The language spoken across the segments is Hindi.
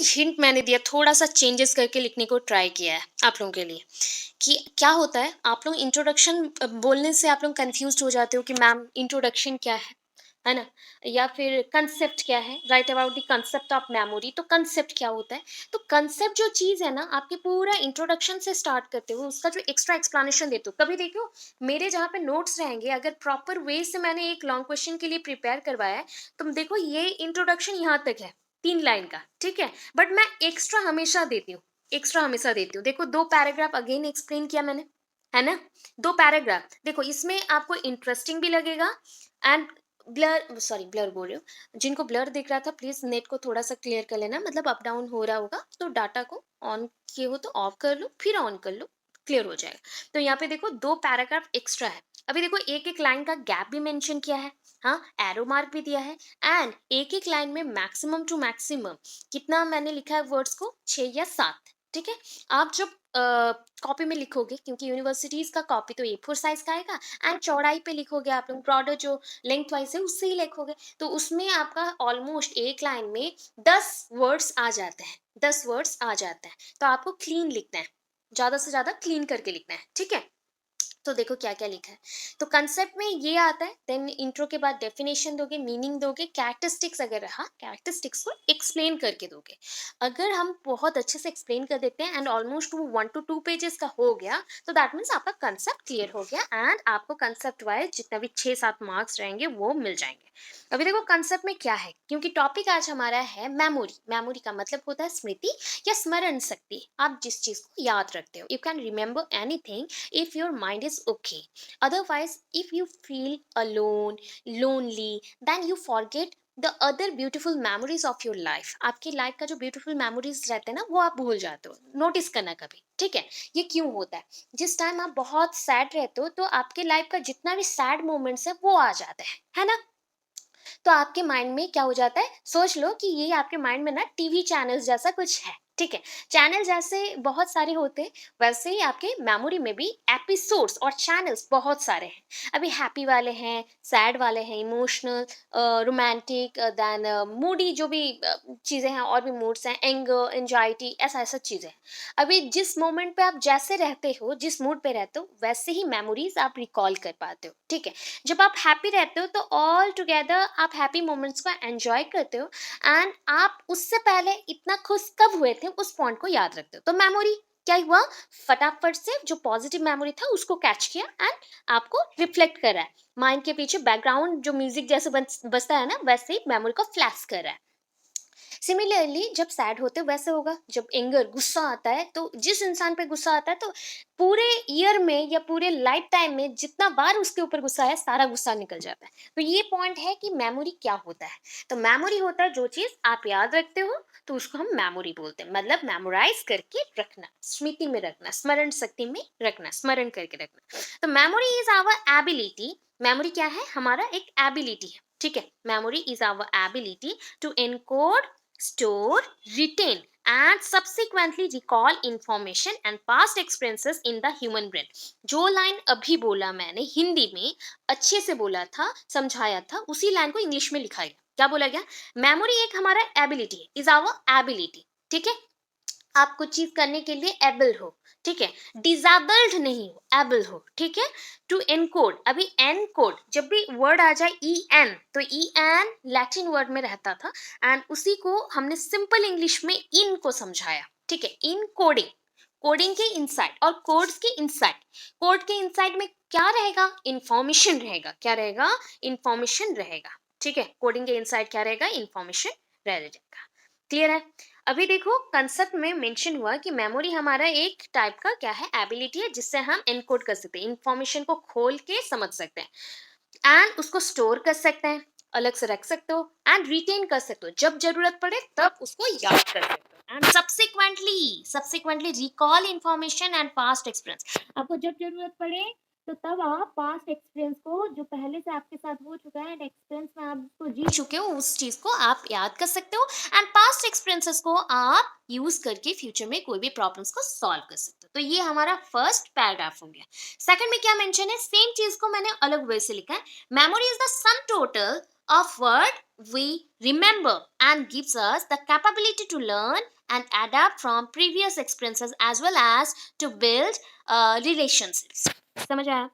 हिंट मैंने दिया, थोड़ा-सा चेंजेस करके लिखने को ट्राई किया है आप लोगों के लिए, कि क्या होता है आप लोग इंट्रोडक्शन बोलने से आप लोग कन्फ्यूज़्ड हो जाते हो कि मैम इंट्रोडक्शन क्या है ना? या फिर कांसेप्ट क्या है? Right about the concept of memory, तो कांसेप्ट क्या होता है? तो कांसेप्ट जो चीज़ है ना, आपके पूरा इंट्रोडक्शन से स्टार्ट करते हो, उसका जो एक्स्ट्रा एक्सप्लेनेशन देते हो। कभी देखो मेरे जहाँ पे नोट्स रहेंगे, अगर प्रॉपर वे से मैंने एक लॉन्ग क्वेश्चन के लिए प्रिपेयर करवाया है, तुम देखो ये इंट्रोडक्शन यहाँ तक है, 3 लाइन का, ठीक है? बट मैं एक्स्ट्रा हमेशा देती हूँ, एक्स्ट्रा हमेशा देती हूँ। देखो 2 पैराग्राफ अगेन एक्सप्लेन किया मैंने, है ना? 2 पैराग्राफ, देखो इसमें आपको इंटरेस्टिंग भी लगेगा एंड ब्लर बोल रही हूँ, जिनको ब्लर दिख रहा था प्लीज़ नेट को थोड़ा-सा क्लियर कर लेना, मतलब अप डाउन हो रहा होगा, तो डाटा को ऑन किए हो तो ऑफ कर लो, फिर ऑन कर लो, क्लियर हो जाएगा। तो यहाँ पे देखो 2 पैराग्राफ एक्स्ट्रा है। अभी देखो एक-एक लाइन का गैप भी मेंशन किया है, हाँ, एरो मार्क भी दिया है एंड एक-एक लाइन में मैक्सिमम टू मैक्सिमम कितना मैंने लिखा है वर्ड्स को, 6 या 7, ठीक है? आप जब कॉपी में लिखोगे, क्योंकि यूनिवर्सिटीज़ का कॉपी तो A4 साइज़ का आएगा एंड चौड़ाई पे लिखोगे आप लोग, ब्रॉडर जो लेंथ वाइज़ है उससे ही लिखोगे, तो उसमें आपका ऑलमोस्ट एक लाइन में 10 वर्ड्स आ जाते हैं, 10 वर्ड्स आ जाते हैं। तो आपको क्लीन लिखना है, ज़्यादा से ज़्यादा क्लीन करके लिखना है, ठीक है? तो देखो क्या-क्या लिखा है। तो कांसेप्ट में ये आता है, देन इंट्रो के बाद डेफिनेशन दोगे, मीनिंग दोगे, कैरेक्टरिस्टिक्स अगर रहा, कैरेक्टरिस्टिक्स को एक्सप्लेन करके दोगे। अगर हम बहुत अच्छे से एक्सप्लेन कर देते हैं एंड ऑलमोस्ट वो 1 टू 2 पेजेस का हो गया, तो दैट मीन्स आपका कांसेप्ट क्लियर हो गया एंड आपको कांसेप्ट वाइज़ जितना भी 6-7 मार्क्स रहेंगे वो मिल जाएँगे। अभी देखो कांसेप्ट में क्या है, क्योंकि टॉपिक आज हमारा है मेमोरी। मेमोरी का मतलब होता है स्मृति या स्मरण शक्ति। आप जिस चीज़ को याद रखते हो। You can remember anything if your mind is okay. Otherwise, if you feel alone, lonely, then you forget the other beautiful memories of your life. आपकी लाइफ का जो ब्यूटीफुल मेमोरीज रहते हैं ना, वो आप भूल जाते हो। नोटिस करना कभी, ठीक है? ये क्यों होता है? जिस टाइम आप बहुत सैड रहते हो, तो आपके लाइफ का जितना भी सैड मोमेंट्स है वो आ जाते हैं, है ना? तो आपके माइंड में क्या हो जाता है, सोच लो कि ये आपके माइंड में ना टीवी चैनल्स जैसा कुछ है, ठीक है? चैनल जैसे बहुत सारे होते हैं, वैसे ही आपके मेमोरी में भी एपिसोड्स और चैनल्स बहुत सारे हैं। अभी हैप्पी वाले हैं, सैड वाले हैं, इमोशनल, रोमांटिक, देन मूडी, जो भी चीज़ें हैं और भी मूड्स हैं, एंगर, एंजाइटी, ऐसा ऐसा चीज़ें हैं। अभी जिस मोमेंट पे आप जैसे रहते हो, जिस मूड पे रहते हो, वैसे ही मेमोरीज आप रिकॉल कर पाते हो, ठीक है? जब आप हैप्पी रहते हो तो ऑल टुगेदर आप हैप्पी मोमेंट्स को एंजॉय करते हो एंड आप उससे पहले इतना खुश कब हुए थे उस पॉइंट को याद रखते हो। तो मेमोरी क्या हुआ, फटाफट से जो पॉजिटिव मेमोरी था उसको कैच किया एंड आपको रिफ्लेक्ट कर रहा है, माइंड के पीछे बैकग्राउंड जो म्यूजिक जैसे बजता है ना, वैसे ही मेमोरी को फ्लैश कर रहा है। सिमिलरली जब सैड होते हो वैसे होगा, जब एंगर, गुस्सा आता है, तो जिस इंसान पे गुस्सा आता है, तो पूरे ईयर में या पूरे लाइफ टाइम में जितना बार उसके ऊपर गुस्सा है, सारा गुस्सा निकल जाता है। तो ये पॉइंट है कि मेमोरी क्या होता है। तो मेमोरी होता है जो चीज आप याद रखते हो, तो उसको हम मेमोरी बोलते हैं, मतलब मेमोराइज करके रखना, स्मृति में रखना, स्मरण शक्ति में रखना, स्मरण करके रखना। तो memory is our ability. Memory क्या है, हमारा एक एबिलिटी है, ठीक है? Memory is our ability to encode, store, retain, and subsequently recall information and past experiences in the human brain. जो लाइन अभी बोला मैंने हिंदी में, अच्छे से बोला था, समझाया था, उसी लाइन को इंग्लिश में लिखा गया। क्या बोला गया? मेमोरी एक हमारा एबिलिटी है, इज आवर एबिलिटी, ठीक है? आप कुछ चीज करने के लिए एबल हो, ठीक है? डिजेबल्ड नहीं हो, एबल हो, ठीक है? टू एनकोड, अभी एन कोड, जब भी वर्ड आ जाए ई एन, तो ई एन लैटिन वर्ड में रहता था एंड उसी को हमने सिंपल इंग्लिश में इन को समझाया, ठीक है? इन कोडिंग, कोडिंग के इनसाइड और कोड्स के इनसाइड। कोड के इनसाइड में क्या रहेगा, इंफॉर्मेशन रहेगा। क्या रहेगा? इंफॉर्मेशन रहेगा, ठीक है? कोडिंग के इनसाइड क्या रहेगा, इंफॉर्मेशन रहेगा। क्लियर है? अभी देखो कंसेप्ट में मेंशन हुआ कि मेमोरी हमारा एक टाइप का क्या है, एबिलिटी है, जिससे हम एनकोड कर सकते हैं, इंफॉर्मेशन को खोल के समझ सकते हैं एंड उसको स्टोर कर सकते हैं, अलग से रख सकते हो एंड रिटेन कर सकते हो, जब जरूरत पड़े तब उसको याद कर सकते हो and subsequently recall information and past experience. आपको जब जरूरत पड़े तो तब आप पास्ट एक्सपीरियंस को, जो पहले से आपके साथ हो चुका है एंड एक्सपीरियंस में आप उसको जी चुके हो, उस चीज को आप याद कर सकते हो एंड पास्ट एक्सपीरियंसेस को आप यूज करके फ्यूचर में कोई भी प्रॉब्लम्स को सॉल्व कर सकते हो। तो ये हमारा फर्स्ट पैराग्राफ हो गया। सेकंड में क्या मेंशन है, सेम चीज को मैंने अलग वे से लिखा है। Memory is the sum total of what we remember and gives us the capability to learn and adapt from previous experiences as well as to build relationships. समझ आया?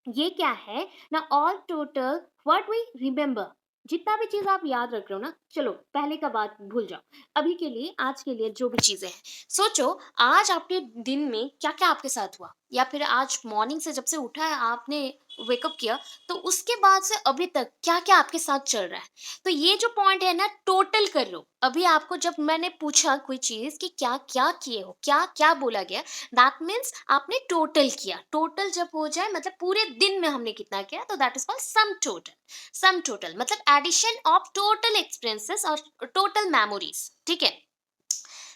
ये क्या है ना, all total what we remember, जितना भी चीज आप याद रख रहे हो ना, चलो पहले का बात भूल जाओ, अभी के लिए आज के लिए जो भी चीजें हैं सोचो, आज आपके दिन में क्या क्या आपके साथ हुआ, या फिर आज मॉर्निंग से जब से उठा है आपने, वेकअप किया, तो उसके बाद से अभी तक क्या क्या आपके साथ चल रहा है। तो ये जो पॉइंट है ना, टोटल कर लो। अभी आपको जब मैंने पूछा कोई चीज कि क्या क्या किए हो, क्या क्या बोला गया, दैट मीन्स आपने टोटल किया। टोटल जब हो जाए मतलब पूरे दिन में हमने कितना किया, तो that is called sum total. Sum total मतलब एडिशन ऑफ टोटल एक्सपीरियंसेस और टोटल मेमोरीज, ठीक है,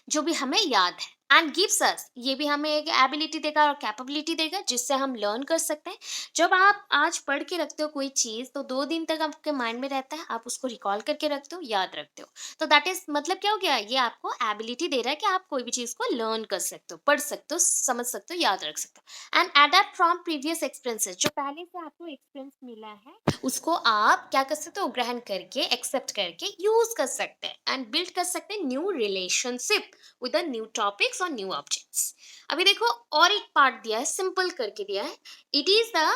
जो भी हमें याद है। एंड गिव्स अस, ये भी हमें एक एबिलिटी देगा और कैपेबिलिटी देगा जिससे हम लर्न कर सकते हैं। जब आप आज पढ़ के रखते हो कोई चीज, तो 2 दिन तक आपके माइंड में रहता है, आप उसको रिकॉल करके रखते हो, याद रखते हो। तो दैट इज मतलब क्या हो गया, ये आपको एबिलिटी दे रहा है कि आप कोई भी चीज को लर्न कर सकते हो, पढ़ सकते हो, समझ सकते हो, याद रख सकते हो। And adapt from previous experiences, जो पहले से आपको एक्सपीरियंस मिला है उसको आप क्या कर सकते हो, ग्रहण करके, एक्सेप्ट करके यूज कर सकते हैं एंड बिल्ड कर सकते हैं new relationship with the new topics और न्यू ऑब्जेक्ट्स। अभी देखो और एक पार्ट दिया है, सिंपल करके दिया है, it is the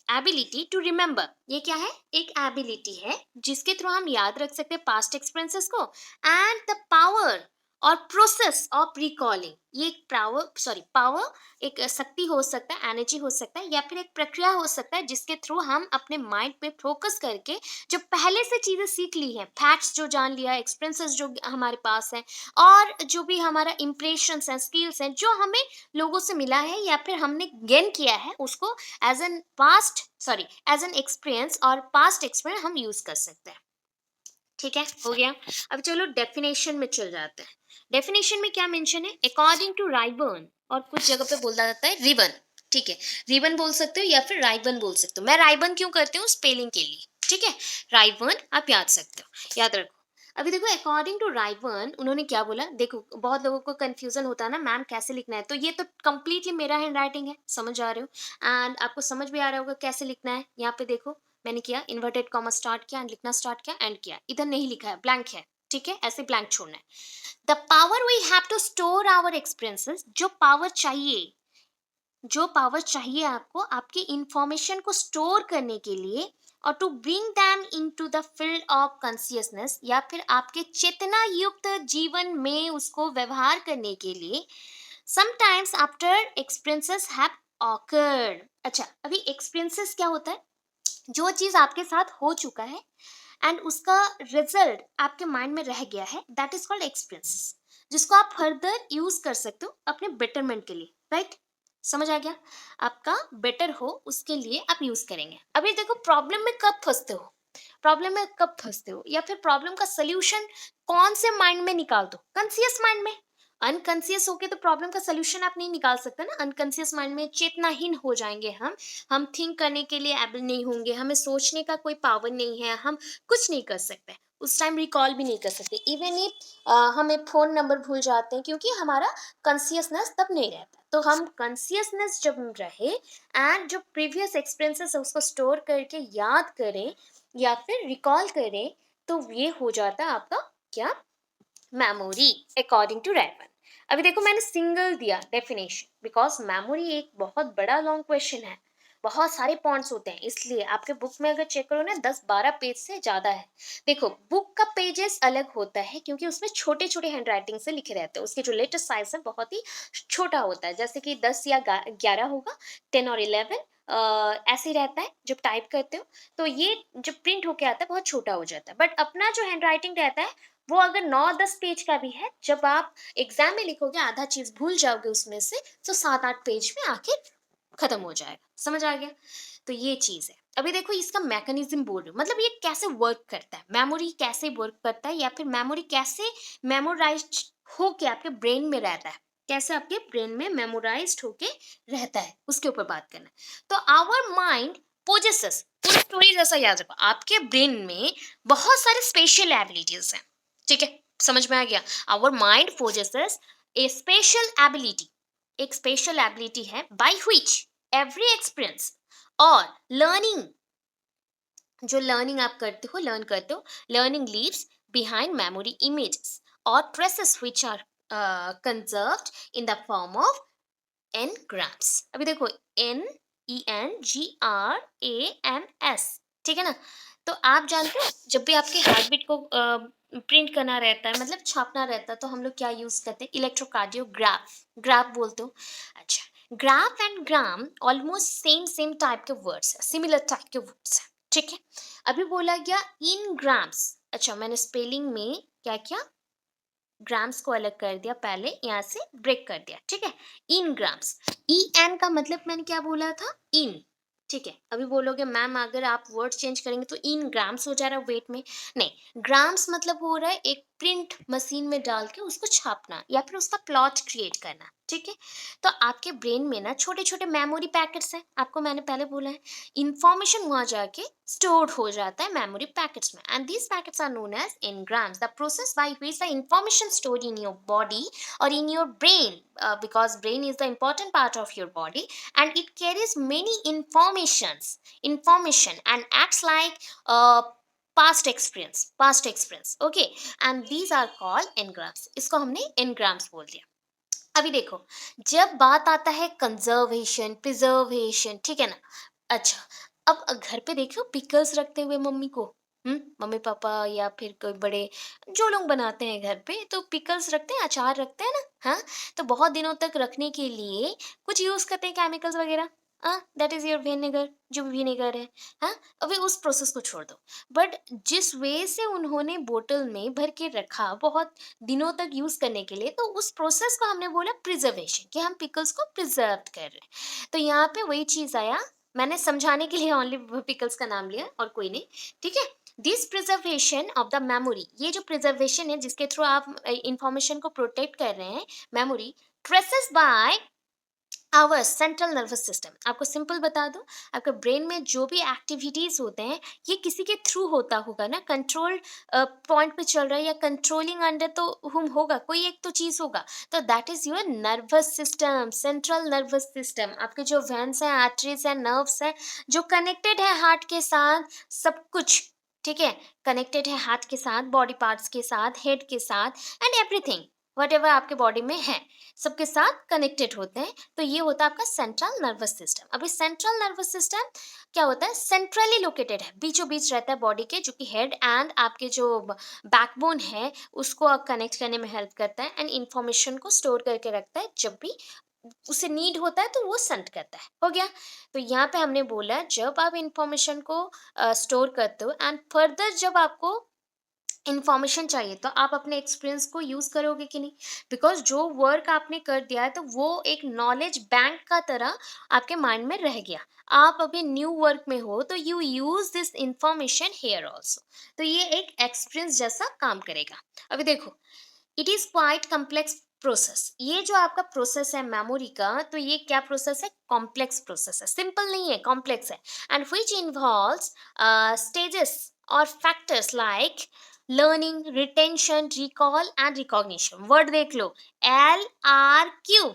ability to remember. ये क्या है, एक एबिलिटी है जिसके थ्रू हम याद रख सकते हैं पास्ट एक्सपीरियंसेस को, एंड द पावर और प्रोसेस ऑफ रिकॉलिंग। ये एक पावर, एक शक्ति हो सकता है, एनर्जी हो सकता है, या फिर एक प्रक्रिया हो सकता है जिसके थ्रू हम अपने माइंड पे फोकस करके जो पहले से चीजें सीख ली हैं, फैक्ट्स जो जान लिया, एक्सपीरियंसेस जो हमारे पास है, और जो भी हमारा इंप्रेशंस हैं, स्किल्स हैं, जो हमें लोगों से मिला है या फिर हमने गेन किया है, उसको एज एन एक्सपीरियंस और पास्ट एक्सपीरियंस हम यूज कर सकते हैं। ठीक है, हो गया। अब चलो डेफिनेशन में चल जाते हैं। डेफिनेशन में क्या मेंशन है, अकॉर्डिंग टू राइबर्न, और कुछ जगह पे बोला जाता है रिबन, ठीक है, रिबन बोल सकते हो या फिर राइबन बोल सकते हो। मैं राइबन क्यों करती हूँ, स्पेलिंग के लिए, ठीक है, राइबन आप याद सकते हो, याद रखो। अभी देखो अकॉर्डिंग टू राइबर्न उन्होंने क्या बोला, देखो बहुत लोगों को कंफ्यूजन होता है ना, मैम कैसे लिखना है, तो ये तो कंप्लीटली मेरा हैंड राइटिंग है, समझ आ रहे हो, एंड आपको समझ भी आ रहा होगा कैसे लिखना है। यहाँ पे देखो मैंने किया, इन्वर्टेड कॉमा स्टार्ट किया एंड लिखना स्टार्ट किया, एंड किया, इधर नहीं लिखा है, ब्लैंक है, ठीक है, ऐसे ब्लैंक छोड़ना है। The power we have to store our experiences, जो पावर चाहिए आपको आपकी इंफॉर्मेशन को स्टोर करने के लिए, और to bring them into the field of consciousness, या फिर आपके चेतना युक्त जीवन में उसको व्यवहार करने के लिए, sometimes after experiences have awkward. अच्छा, अभी एक्सपीरियंसेस क्या होता है, जो चीज आपके साथ हो चुका है एंड उसका रिजल्ट आपके माइंड में रह गया है, दैट इज कॉल्ड एक्सपीरियंस, जिसको आप फर्दर यूज कर सकते हो अपने बेटरमेंट के लिए, राइट, समझ आ गया, आपका बेटर हो उसके लिए आप यूज करेंगे। अभी देखो प्रॉब्लम में कब फंसते हो, या फिर प्रॉब्लम का सोल्यूशन कौन से माइंड में निकाल दो, कॉन्शियस माइंड में। अनकॉन्शियस होके तो प्रॉब्लम का सोल्यूशन आप नहीं निकाल सकते ना, अनकॉन्शियस माइंड में चेतनाहीन हो जाएंगे हम थिंक करने के लिए एबल नहीं होंगे, हमें सोचने का कोई पावर नहीं है, हम कुछ नहीं कर सकते, उस टाइम रिकॉल भी नहीं कर सकते, इवन इफ हमें फोन नंबर भूल जाते हैं, क्योंकि हमारा कॉन्शियसनेस तब नहीं रहता। तो हम कॉन्शियसनेस जब रहे एंड जो प्रीवियस एक्सपीरियंसेस है उसको स्टोर करके याद करें या फिर रिकॉल करें, तो ये हो जाता है आपका क्या, मेमोरी, अकॉर्डिंग टू रैपन। अभी देखो मैंने सिंगल दिया डेफिनेशन, बिकॉज मेमोरी एक बहुत बड़ा लॉन्ग क्वेश्चन है, बहुत सारे पॉइंट्स होते हैं, इसलिए आपके बुक में अगर चेक करो ना 10-12 पेज से ज्यादा है। देखो बुक का पेजेस अलग होता है क्योंकि उसमें छोटे छोटे हैंड राइटिंग से लिखे रहते हैं, उसके जो लेटेस्ट साइज है बहुत ही छोटा होता है, जैसे कि 10 या 11 होगा, 10 और 11 ऐसे ही रहता है जब टाइप करते हो, तो ये जब प्रिंट होके आता है बहुत छोटा हो जाता है। बट अपना जो हैंड राइटिंग रहता है वो अगर 9-10 पेज का भी है, जब आप एग्जाम में लिखोगे आधा चीज भूल जाओगे उसमें से, तो 7-8 पेज में आके खत्म हो जाएगा, समझ आ गया। तो ये चीज है। अभी देखो इसका मैकेनिज्म बोल रही हूँ, मतलब ये कैसे वर्क करता है, मेमोरी कैसे वर्क करता है, या फिर मेमोरी कैसे मेमोराइज होके आपके ब्रेन में रहता है, कैसे आपके ब्रेन में मेमोराइज्ड होके रहता है, उसके ऊपर बात करना है। तो आवर माइंड पोजेसेस, पूरी स्टोरी जैसा याद रखो, आपके ब्रेन में बहुत सारे स्पेशल एबिलिटीज हैं, ठीक है, समझ में आ गया। Our mind possesses a special ability, एक स्पेशल एबिलिटी है बाय व्हिच एवरी एक्सपीरियंस और लर्निंग जो लर्निंग आप करते हो, लर्न करते हो, learning leaves behind memory images और traces which are conserved in the form of engrams. अभी देखो, NENGRAMS, ठीक है ना? तो आप जानते हो, जब भी आपके हार्ट बीट को प्रिंट करना रहता है, मतलब छापना रहता है, तो हम लोग क्या यूज करते हैं? इलेक्ट्रोकार्डियोग्राफ, ग्राफ बोलते हो। अच्छा, graph and gram almost same same type के वर्ड्स है, सिमिलर टाइप के वर्ड्स है, ठीक है। अभी बोला गया इन ग्राम्स। अच्छा, मैंने स्पेलिंग में क्या किया? ग्राम्स को अलग कर दिया, पहले यहाँ से ब्रेक कर दिया, ठीक है। इन ग्राम्स, EN का मतलब मैंने क्या बोला था? इन, ठीक है। अभी बोलोगे मैम अगर आप वर्ड चेंज करेंगे तो इन ग्राम्स हो जा रहा है वेट में। नहीं, ग्राम्स मतलब हो रहा है एक प्रिंट मशीन में डाल के उसको छापना या फिर उसका प्लॉट क्रिएट करना, ठीक है। तो आपके ब्रेन में ना छोटे छोटे मेमोरी पैकेट्स हैं, आपको मैंने पहले बोला है। इंफॉर्मेशन वहां जाके stored हो जाता है memory packets में, and these packets are known as engrams, the process by which the information stored in your body or in your brain, because brain is the important part of your body, and it carries many information and acts like past experience, okay, and these are called engrams। इसको हमने engrams बोल दिया। अभी देखो, जब बात आता है कंजर्वेशन, प्रिजर्वेशन, ठीक है ना? अच्छा, अब घर पे देखो पिकल्स रखते हुए मम्मी को, मम्मी पापा या फिर कोई बड़े जो लोग बनाते हैं घर पे, तो पिकल्स रखते हैं, अचार रखते हैं ना, हाँ। तो बहुत दिनों तक रखने के लिए कुछ यूज करते हैं केमिकल्स वगैरह, हाँ, दैट इज योर विनेगर, जो विनेगर है, हाँ। अभी उस प्रोसेस को छोड़ दो, बट जिस वे से उन्होंने बोतल में भर के रखा बहुत दिनों तक यूज करने के लिए, तो उस प्रोसेस को हमने बोला प्रिजर्वेशन, कि हम पिकल्स को प्रिजर्व कर रहे हैं। तो यहाँ पे वही चीज आया, मैंने समझाने के लिए ओनली पिकल्स का नाम लिया और कोई नहीं, ठीक है। This preservation of the memory, ये जो प्रिजर्वेशन है जिसके थ्रू आप इंफॉर्मेशन को प्रोटेक्ट कर रहे हैं, memory, traces by our central nervous system. आपको सिंपल बता दूं, आपके ब्रेन में जो भी एक्टिविटीज होते हैं, ये किसी के थ्रू होता होगा ना, कंट्रोल पॉइंट पे चल रहा है या कंट्रोलिंग अंडर तो हुम होगा, कोई एक तो चीज होगा। तो that is your nervous system, central nervous system. आपके जो वेन्स हैं, आर्टरीज हैं, नर्व्स हैं, जो कनेक्टेड है हार्ट के साथ, सब कुछ, ठीक है, कनेक्टेड है हार्ट के साथ, बॉडी पार्ट्स के साथ, हेड के साथ, एंड एवरीथिंग वट एवर आपके बॉडी में है, सबके साथ कनेक्टेड होते हैं। तो ये होता है आपका सेंट्रल नर्वस सिस्टम। अभी सेंट्रल नर्वस सिस्टम क्या होता है? सेंट्रली लोकेटेड है, बीचों बीच रहता है बॉडी के, जो कि हेड एंड आपके जो बैकबोन है उसको कनेक्ट करने में हेल्प करता है, एंड इंफॉर्मेशन को स्टोर करके रखता है, जब भी उसे नीड होता है तो वो सेंड करता है। हो गया। तो यहाँ पे हमने बोला जब आप इंफॉर्मेशन को स्टोर करते हो एंड फर्दर जब आपको इन्फॉर्मेशन चाहिए, तो आप अपने एक्सपीरियंस को यूज करोगे कि नहीं? बिकॉज जो वर्क आपने कर दिया है तो वो एक नॉलेज बैंक का तरह आपके माइंड में रह गया। आप अभी न्यू वर्क में हो तो you use this information here also. तो ये एक एक्सपीरियंस जैसा काम करेगा। अभी देखो, it is quite complex process. ये जो आपका प्रोसेस है मेमोरी का, तो ये क्या प्रोसेस है? कॉम्प्लेक्स प्रोसेस है, सिंपल नहीं है, कॉम्प्लेक्स है। एंड विच इन्वॉल्व्स स्टेजेस और factors like learning, retention, recall and recognition. Word देख लो, LR cube,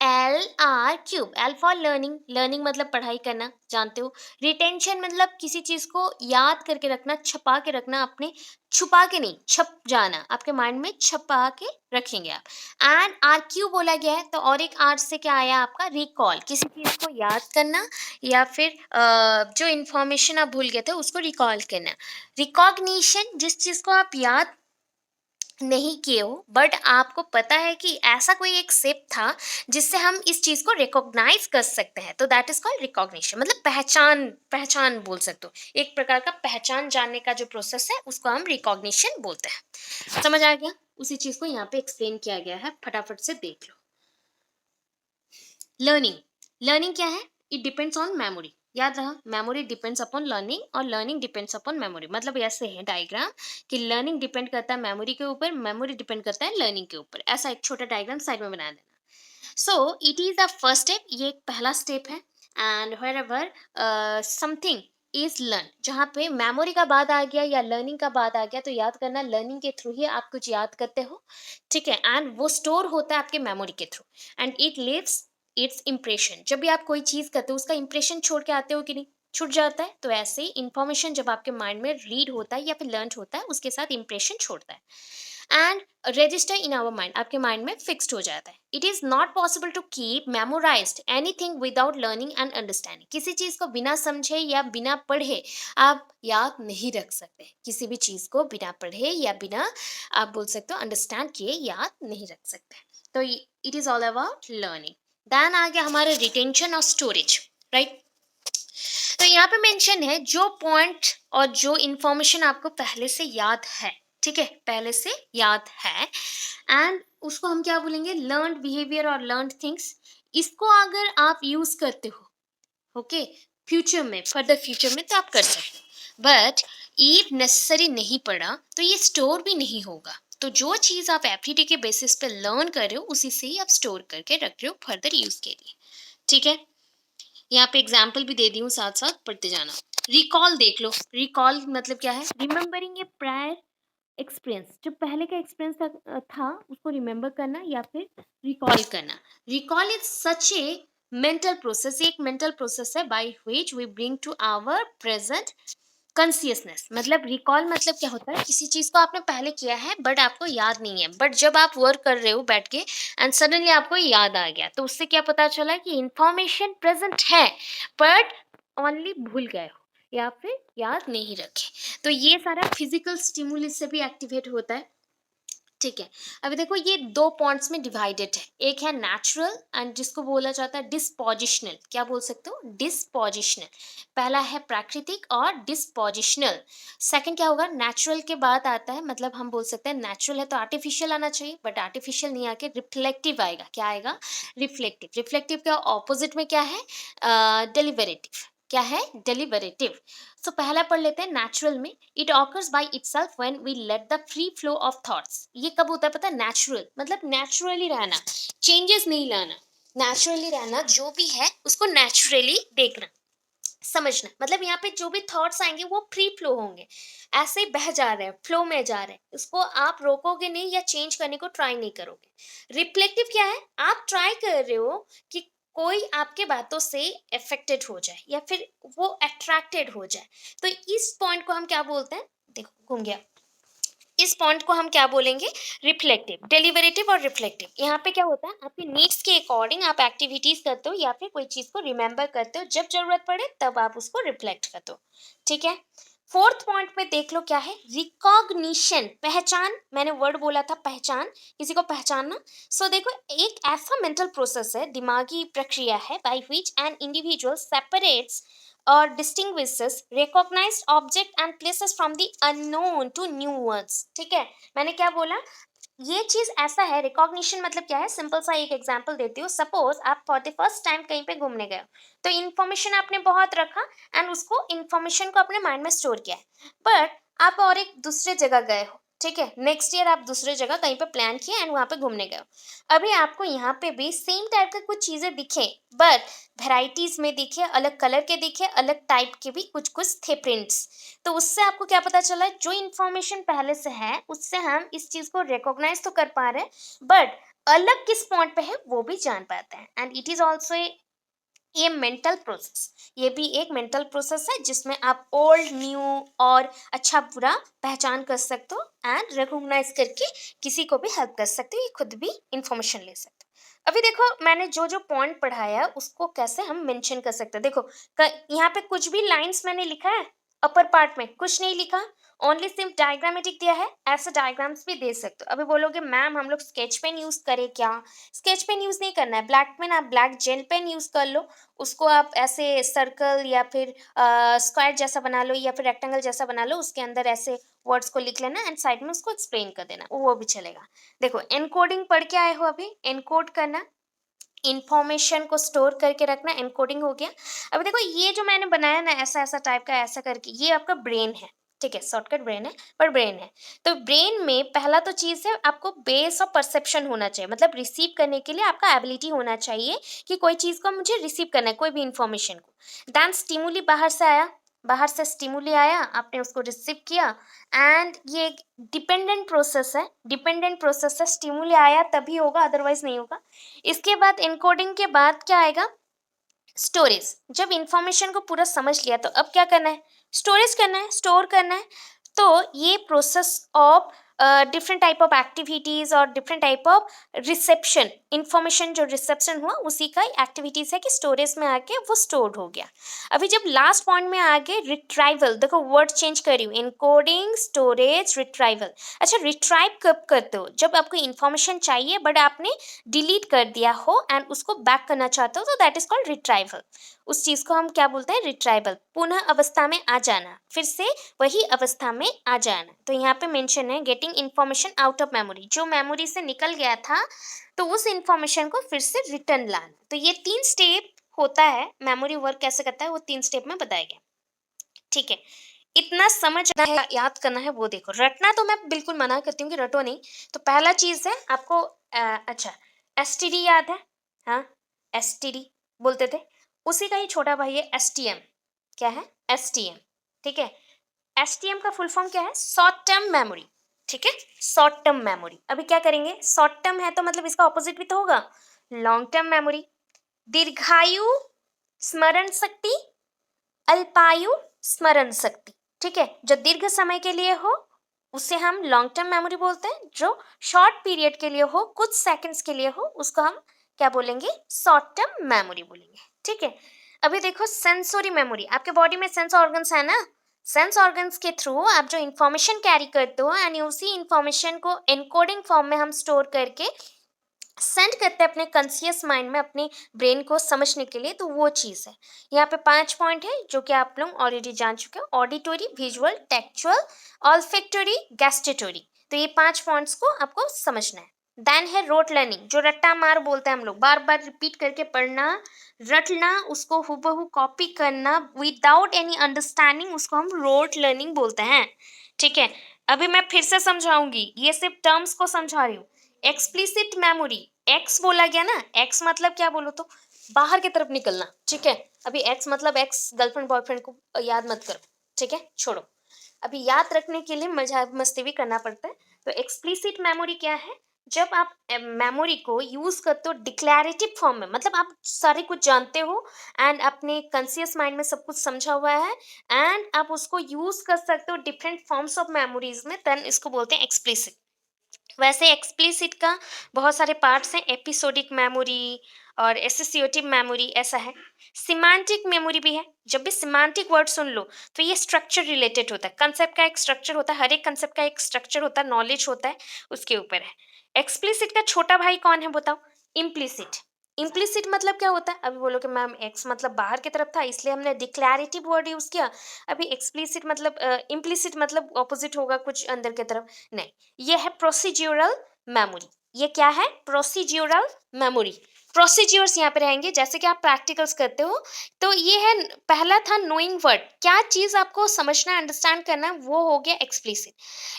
LR cube, L for learning, learning मतलब पढ़ाई करना, जानते हो। रिटेंशन मतलब किसी चीज को याद करके रखना, छपा के रखना, अपने छुपा के नहीं, छप जाना, आपके माइंड में छपा के रखेंगे आप। एंड RQ बोला गया है, तो और एक R से क्या आया आपका? रिकॉल, किसी चीज को याद करना या फिर जो इंफॉर्मेशन आप भूल गए थे उसको रिकॉल करना। रिकॉग्निशन, जिस चीज को आप याद नहीं किए हो बट आपको पता है कि ऐसा कोई एक शेप था जिससे हम इस चीज को रिकॉग्नाइज कर सकते हैं, तो दैट इज कॉल्ड रिकॉग्निशन। मतलब पहचान, पहचान बोल सकते हो, एक प्रकार का पहचान जानने का जो प्रोसेस है उसको हम रिकॉग्निशन बोलते हैं। समझ आ गया? उसी चीज को यहाँ पे एक्सप्लेन किया गया है, फटाफट से देख लो। लर्निंग, लर्निंग क्या है? It depends on memory. याद रहा, मेमोरी डिपेंड्स अपॉन लर्निंग और लर्निंग डिपेंड्स अपॉन मेमोरी। मतलब ऐसे है डायग्राम कि लर्निंग डिपेंड करता है मेमोरी के ऊपर, मेमोरी डिपेंड करता है लर्निंग के ऊपर। ऐसा एक छोटा डायग्राम साइड में बना देना। So it is the first step, ये एक पहला स्टेप है। And wherever something is learn, जहाँ पे मेमोरी का बात आ गया या लर्निंग का बात आ गया, तो याद करना लर्निंग के थ्रू ही आप कुछ याद करते हो, ठीक है। एंड वो स्टोर होता है आपके मेमोरी के through, and it leaves its impression. जब भी आप कोई चीज करते हो उसका इम्प्रेशन छोड़ के आते हो कि नहीं? छूट जाता है। तो ऐसे ही इंफॉर्मेशन जब आपके माइंड में रीड होता है या फिर लर्न होता है, उसके साथ इंप्रेशन छोड़ता है and register in our mind, आपके माइंड में फिक्स्ड हो जाता है। It is not possible to keep memorized anything without learning and understanding. किसी चीज को बिना समझे या बिना पढ़े आप याद नहीं रख सकते। किसी भी चीज को बिना पढ़े या बिना, आप बोल सकते हो, अंडरस्टैंड किए याद नहीं रख सकते। तो it is all about learning. Then आ गया हमारे रिटेंशन और स्टोरेज, राइट। तो यहाँ पे मेंशन है जो पॉइंट और जो इंफॉर्मेशन आपको पहले से याद है, ठीक है, पहले से याद है, एंड उसको हम क्या बोलेंगे, लर्नड बिहेवियर और लर्नड थिंग्स। इसको अगर आप यूज करते हो, ओके, फ्यूचर में, फर्दर फ्यूचर में, तो आप कर सकते हो। बट इफ नेसेसरी नहीं पड़ा तो ये स्टोर भी नहीं होगा। तो जो चीज़ आप एवरीडे के बेसिस पे लर्न कर रहे हो उसी से ही आप स्टोर करके रख रहे हो फर्दर यूज के लिए, ठीक है। यहाँ पे एग्जाम्पल भी दे दी हूँ, साथ साथ पढ़ते जाना। रिकॉल देख लो। रिकॉल मतलब क्या है, रिमेम्बरिंग ए प्रायर एक्सपीरियंस। जो पहले का एक्सपीरियंस था उसको रिमेम्बर करना या फिर रिकॉल करना। Recall is such a mental process, एक मेंटल प्रोसेस है by which we bring to our present consciousness. मतलब रिकॉल मतलब क्या होता है, किसी चीज को आपने पहले किया है बट आपको याद नहीं है, बट जब आप वर्क कर रहे हो बैठ के एंड सडनली आपको याद आ गया, तो उससे क्या पता चला कि इंफॉर्मेशन प्रेजेंट है बट ओनली भूल गए हो या फिर याद नहीं रखे। तो ये सारा फिजिकल स्टिमुली से भी एक्टिवेट होता है, ठीक है। अभी देखो ये दो पॉइंट्स में डिवाइडेड है, एक है नेचुरल एंड जिसको बोला जाता है डिस्पोजिशनल। क्या बोल सकते हो, डिस्पोजिशनल। पहला है प्राकृतिक और डिस्पोजिशनल। सेकंड क्या होगा, नेचुरल के बाद आता है, मतलब हम बोल सकते हैं नेचुरल है तो आर्टिफिशियल आना चाहिए, बट आर्टिफिशियल नहीं आके रिफ्लेक्टिव आएगा। क्या आएगा, रिफ्लेक्टिव। रिफ्लेक्टिव का ऑपोजिट में क्या है, डेलिबरेटिव। क्या है, डेलिबरेटिव। सो पहला पढ़ लेते हैं नेचुरल में। It occurs by itself when we let the free flow of thoughts. ये कब होता है पता है, नेचुरल मतलब नेचुरली रहना, चेंजेस नहीं लाना। नेचुरली रहना, जो भी है उसको नेचुरली देखना, समझना। मतलब यहाँ पे जो भी थॉट्स आएंगे वो फ्री फ्लो होंगे, ऐसे ही बह जा रहे हैं, फ्लो में जा रहे हैं, उसको आप रोकोगे नहीं या चेंज करने को ट्राई नहीं करोगे। रिफ्लेक्टिव क्या है, आप ट्राई कर रहे हो कि कोई आपके बातों से अफेक्टेड हो जाए या फिर वो अट्रैक्टेड हो जाए। तो इस पॉइंट को हम क्या बोलते हैं, देखो घूम गया, इस पॉइंट को हम क्या बोलेंगे, रिफ्लेक्टिव। डेलिबरेटिव और रिफ्लेक्टिव, यहाँ पे क्या होता है, आपकी नीड्स के अकॉर्डिंग आप एक्टिविटीज करते हो या फिर कोई चीज को रिमेंबर करते हो, जब जरूरत पड़े तब आप उसको रिफ्लेक्ट करते हो, ठीक है। फोर्थ पॉइंट में देख लो क्या है, रिकॉग्निशन, पहचान। मैंने वर्ड बोला था पहचान, किसी को पहचानना। सो देखो एक ऐसा मेंटल प्रोसेस है, दिमागी प्रक्रिया है, by which an individual separates or distinguishes recognized object and places from the unknown to new ones। ठीक है, मैंने क्या बोला, ये चीज ऐसा है। रिकॉग्निशन मतलब क्या है, सिंपल सा एक एग्जांपल देती हूँ। सपोज आप फॉर द फर्स्ट टाइम कहीं पे घूमने गए हो, तो इन्फॉर्मेशन आपने बहुत रखा एंड उसको इन्फॉर्मेशन को अपने माइंड में स्टोर किया है, बट आप और एक दूसरे जगह गए हो, ठीक है, नेक्स्ट ईयर आप दूसरे जगह कहीं पे प्लान किया एंड वहां पे घूमने गए हो। अभी आपको यहाँ पे भी सेम टाइप के कुछ चीजें दिखे, बट वेराइटीज में दिखे, अलग कलर के दिखे, अलग टाइप के भी कुछ कुछ थे प्रिंट्स। तो उससे आपको क्या पता चला, जो इन्फॉर्मेशन पहले से है उससे हम इस चीज को रिकॉग्नाइज तो कर पा रहे हैं, बट अलग किस पॉइंट पे है वो भी जान पाते हैं। एंड इट इज ऑल्सो ये मेंटल प्रोसेस, ये भी एक मेंटल प्रोसेस है जिसमें आप ओल्ड न्यू और अच्छा बुरा पहचान कर सकते हो एंड रिकॉग्नाइज करके किसी को भी हेल्प कर सकते हो, ये खुद भी इंफॉर्मेशन ले सकते हो। अभी देखो मैंने जो जो पॉइंट पढ़ाया उसको कैसे हम मेंशन कर सकते हैं। देखो यहाँ पे कुछ भी लाइंस मैंने लिखा है, अपर पार्ट में कुछ नहीं लिखा, ओनली सिर्फ डायग्रामेटिक दिया है। ऐसे डायग्राम्स भी दे सकते हो। अभी बोलोगे मैम हम लोग स्केच पेन यूज करें क्या, स्केच पेन यूज नहीं करना है, ब्लैक पेन, आप ब्लैक जेल पेन यूज कर लो। उसको आप ऐसे सर्कल या फिर स्क्वायर जैसा बना लो या फिर रेक्टेंगल जैसा बना लो, उसके अंदर ऐसे वर्ड्स को लिख लेना एंड साइड में उसको एक्सप्लेन कर देना, वो भी चलेगा। देखो एनकोडिंग पढ़ के आए हो, अभी एनकोड करना, इंफॉर्मेशन को स्टोर करके रखना, एनकोडिंग हो गया। अभी देखो ये जो मैंने बनाया ना ऐसा ऐसा टाइप का ऐसा करके, ये आपका ब्रेन है, ठीक है, शॉर्टकट ब्रेन है पर ब्रेन है। तो ब्रेन में पहला तो चीज़ है, आपको बेस ऑफ परसेप्शन होना चाहिए, मतलब रिसीव करने के लिए आपका एबिलिटी होना चाहिए कि कोई चीज़ को मुझे रिसीव करना है, कोई भी इंफॉर्मेशन को। देन स्टिमुली बाहर से आया, बाहर से स्टिमुली आया, आपने उसको रिसीव किया एंड ये एक डिपेंडेंट प्रोसेस है, डिपेंडेंट प्रोसेस है, स्टिमुली आया तभी होगा अदरवाइज नहीं होगा। इसके बाद एनकोडिंग के बाद क्या आएगा, स्टोरेज, जब इंफॉर्मेशन को पूरा समझ लिया तो अब क्या करना है, स्टोरेज करना है, स्टोर करना है। तो ये process of different type of activities और different type of reception, information जो रिसेप्शन हुआ उसी का एक्टिविटीज है कि स्टोरेज में आके वो स्टोर्ड हो गया। अभी जब लास्ट पॉइंट में आगे रिट्राइवल, देखो वर्ड चेंज कर रही हूँ, इनकोडिंग, स्टोरेज, रिट्राइवल। अच्छा, रिट्राइव कब करते हो, जब आपको इंफॉर्मेशन चाहिए बट आपने डिलीट कर दिया हो एंड उसको बैक करना चाहते हो, तो दैट इज कॉल्ड रिट्राइवल। उस चीज को हम क्या बोलते हैं, रिट्राइवल, पुनः अवस्था में आ जाना, फिर से वही अवस्था में आ जाना। तो यहाँ पे मेंशन है getting information out of memory, जो मेमोरी से निकल गया था तो उस इंफॉर्मेशन को फिर से रिटर्न लाना। तो ये 3 स्टेप होता है, मेमोरी वर्क कैसे करता है वो 3 स्टेप में बताया गया। ठीक है, इतना समझना है, याद करना है, वो देखो। रटना तो मैं बिल्कुल मना करती हूँ कि रटो नहीं। तो पहला चीज है आपको अच्छा, एसटीडी याद है, हाँ, एसटीडी बोलते थे, उसी का ही छोटा भाई है एसटीएम। क्या है, एसटीएम। ठीक है, एसटीएम का फुल फॉर्म क्या है, शॉर्ट टर्म मेमोरी। ठीक है, शॉर्ट टर्म मेमोरी। अभी क्या करेंगे, शॉर्ट टर्म है तो मतलब इसका ऑपोजिट भी तो होगा, लॉन्ग टर्म मेमोरी। दीर्घायु स्मरण शक्ति, अल्पायु स्मरण शक्ति। ठीक है, जो दीर्घ समय के लिए हो उसे हम लॉन्ग टर्म मेमोरी बोलते हैं, जो शॉर्ट पीरियड के लिए हो, कुछ सेकंड्स के लिए हो, उसको हम क्या बोलेंगे, शॉर्ट टर्म मेमोरी बोलेंगे। ठीक है, अभी देखो सेंसोरी मेमोरी, आपके बॉडी में सेंस ऑर्गन्स है ना, सेंस ऑर्गन्स के थ्रू आप जो इंफॉर्मेशन कैरी करते हो एंड उसी इंफॉर्मेशन को एनकोडिंग फॉर्म में हम स्टोर करके सेंड करते हैं अपने कॉन्शियस माइंड में, अपने ब्रेन को समझने के लिए। तो वो चीज़ है। यहाँ पे 5 पॉइंट है जो कि आप लोग ऑलरेडी जान चुके हो, ऑडिटोरी, विजुअल, टेक्चुअल, ऑल्फेक्टोरी, गैस्टेटोरी। तो ये 5 पॉइंट्स को आपको समझना है। देन है रोट लर्निंग, जो रट्टा मार बोलते हैं हम लोग, बार बार रिपीट करके पढ़ना, रटना, उसको हुबहू कॉपी करना विदाउट एनी अंडरस्टैंडिंग, उसको हम रोट लर्निंग बोलते हैं। ठीक है, अभी मैं फिर से समझाऊंगी, ये सिर्फ टर्म्स को समझा रही हूँ। एक्सप्लिसिट मेमोरी, एक्स बोला गया ना, एक्स मतलब क्या बोलो तो, बाहर की तरफ निकलना। ठीक है, अभी एक्स मतलब एक्स गर्लफ्रेंड बॉयफ्रेंड को याद मत करो। ठीक है, छोड़ो, अभी याद रखने के लिए मजा मस्ती भी करना पड़ता है। तो एक्सप्लिसिट मेमोरी क्या है, जब आप मेमोरी को यूज करते हो डिक्लैरेटिव फॉर्म में, मतलब आप सारे कुछ जानते हो एंड अपने कॉन्शियस माइंड में सब कुछ समझा हुआ है एंड आप उसको यूज कर सकते हो डिफरेंट फॉर्म्स ऑफ मेमोरीज में, देन इसको बोलते हैं एक्सप्लिसिट। वैसे एक्सप्लिसिट का बहुत सारे पार्ट्स हैं, एपिसोडिक मेमोरी और एसोसिएटिव मेमोरी, ऐसा है। सिमांटिक मेमोरी भी है, जब भी सिमांटिक वर्ड सुन लो तो ये स्ट्रक्चर रिलेटेड होता है, कंसेप्ट का एक स्ट्रक्चर होता है, हर एक कंसेप्ट का एक स्ट्रक्चर होता है, नॉलेज होता है, उसके ऊपर है। एक्सप्लिसिट का छोटा भाई कौन है बताओ, इम्प्लिसिट। इम्प्लिसिट मतलब क्या होता है, अभी बोलो कि मैम एक्स मतलब बाहर की तरफ था इसलिए हमने डिक्लैरेटिव वर्ड यूज किया। अभी एक्सप्लिसिट मतलब इम्प्लिसिट मतलब ऑपोजिट होगा, कुछ अंदर की तरफ नहीं। ये है प्रोसीड्यूरल मेमोरी। ये क्या है, प्रोसीड्यूरल मेमोरी। प्रोसीड्यूर्स यहाँ पे रहेंगे, जैसे कि आप प्रैक्टिकल्स करते हो। तो ये है, पहला था नोइंग वर्ड, क्या चीज आपको समझना है, अंडरस्टैंड करना है, वो हो गया एक्सप्लिसिट।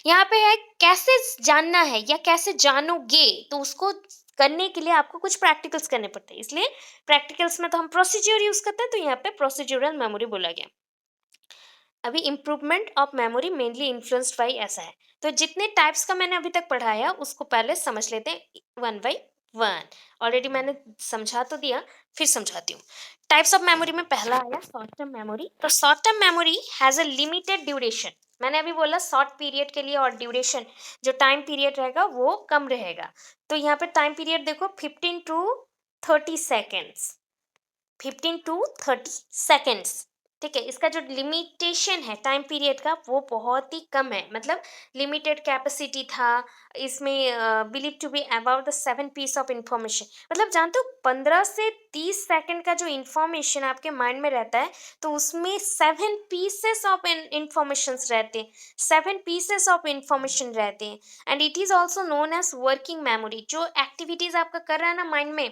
यहाँ पे है कैसे जानना है या कैसे जानोगे, तो उसको करने के लिए आपको कुछ प्रैक्टिकल्स करने पड़ते हैं, इसलिए प्रैक्टिकल्स में तो हम प्रोसीड्यूर यूज करते हैं, तो यहाँ पे प्रोसीड्यूरल मेमोरी बोला गया। अभी improvement of memory mainly influenced by ऐसा है। तो जितने टाइप्स का मैंने अभी तक पढ़ाया उसको पहले समझ लेते हैं वन बाई वन। ऑलरेडी मैंने समझा तो दिया, फिर समझाती हूँ। टाइप्स ऑफ मेमोरी में पहला आया शॉर्ट टर्म मेमोरी। तो short term memory has a limited duration. मैंने अभी बोला शॉर्ट पीरियड के लिए, और ड्यूरेशन जो टाइम पीरियड रहेगा वो कम रहेगा। तो यहाँ पे टाइम पीरियड देखो 15 to 30 सेकेंड्स, 15 to 30 सेकेंड्स। ठीक है, इसका जो लिमिटेशन है टाइम पीरियड का वो बहुत ही कम है, मतलब लिमिटेड कैपेसिटी था इसमें। Believe to be about the 7 piece of information, मतलब जानते हो 15 से 30 सेकंड का जो इंफॉर्मेशन आपके माइंड में रहता है, तो उसमें 7 पीसेस ऑफ इंफॉर्मेशन रहते हैं, 7 पीसेस ऑफ इंफॉर्मेशन रहते हैं। And it is also known as working memory. जो एक्टिविटीज आपका कर रहा है ना माइंड में,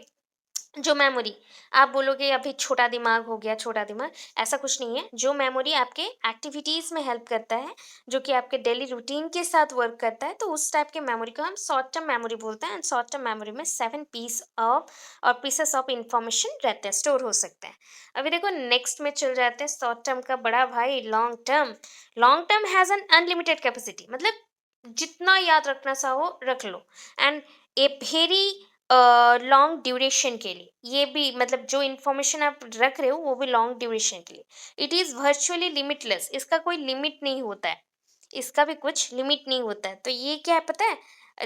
जो मेमोरी, आप बोलोगे अभी छोटा दिमाग हो गया, छोटा दिमाग, ऐसा कुछ नहीं है। जो मेमोरी आपके एक्टिविटीज में हेल्प करता है, जो कि आपके डेली रूटीन के साथ वर्क करता है, तो उस टाइप के मेमोरी को हम शॉर्ट टर्म मेमोरी बोलते हैं। एंड शॉर्ट टर्म मेमोरी में 7 पीस ऑफ और पीसेस ऑफ इंफॉर्मेशन रहते हैं, स्टोर हो सकते हैं। अभी देखो नेक्स्ट में चल जाते हैं शॉर्ट टर्म का बड़ा भाई long term. Long term has an unlimited capacity, मतलब जितना याद रखना चाहो रख लो, and a very long duration के लिए, ये भी मतलब जो इन्फॉर्मेशन आप रख रहे हो वो भी लॉन्ग ड्यूरेशन के लिए। इट इज़ वर्चुअली लिमिटलेस, इसका कोई लिमिट नहीं होता है, इसका भी कुछ लिमिट नहीं होता है। तो ये क्या है पता है?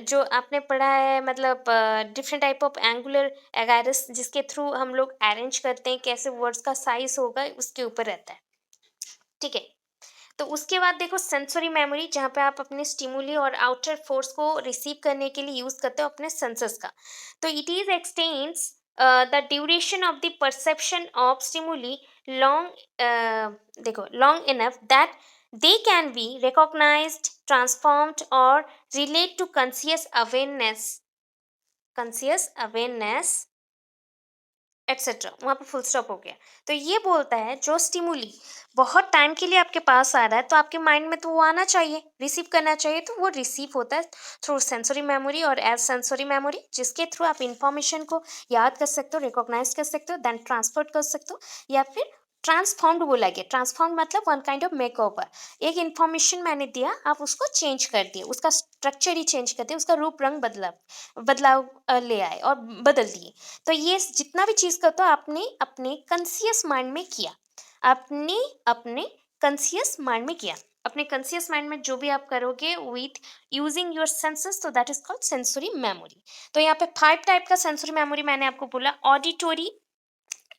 जो आपने पढ़ा है मतलब डिफरेंट टाइप ऑफ एंगुलर एगाइरस जिसके थ्रू हम लोग अरेंज करते हैं कैसे वर्ड्स का साइज़ होगा उसके ऊपर रहता है, ठीक है? तो उसके बाद देखो सेंसरी मेमोरी जहाँ पे आप अपने स्टिमुली और आउटर फोर्स को रिसीव करने के लिए यूज करते हो अपने सेंसर्स का। तो it is extends the duration of the perception of stimuli long, देखो long enough that they can be recognised transformed और relate to conscious awareness etcetera, वहाँ पे फुल स्टॉप हो गया। तो ये बोलता है जो स्टिमुली बहुत टाइम के लिए आपके पास आ रहा है तो आपके माइंड में तो वो आना चाहिए, रिसीव करना चाहिए, तो वो रिसीव होता है थ्रू सेंसरी मेमोरी और एज सेंसरी मेमोरी जिसके थ्रू आप इंफॉर्मेशन को याद कर सकते हो, रिकॉग्नाइज कर सकते हो, देन ट्रांसफर कर सकते हो या फिर ट्रांसफॉर्म्ड बोला गया। ट्रांसफॉर्म मतलब one kind of make over, एक इन्फॉर्मेशन मैंने दिया आप उसको चेंज कर दिए, उसका स्ट्रक्चर ही चेंज कर दिया, उसका रूप रंग बदलाव ले आए और बदल दिए। तो ये जितना भी चीज़ करते हो आपने अपने कॉन्शियस माइंड में किया, आपने अपने कॉन्शियस माइंड में किया, अपने कॉन्शियस माइंड में जो भी आप करोगे विथ यूजिंग योर सेंसेस, तो that is called sensory memory. तो यहाँ पे 5 टाइप का सेंसरी मेमोरी मैंने आपको बोला।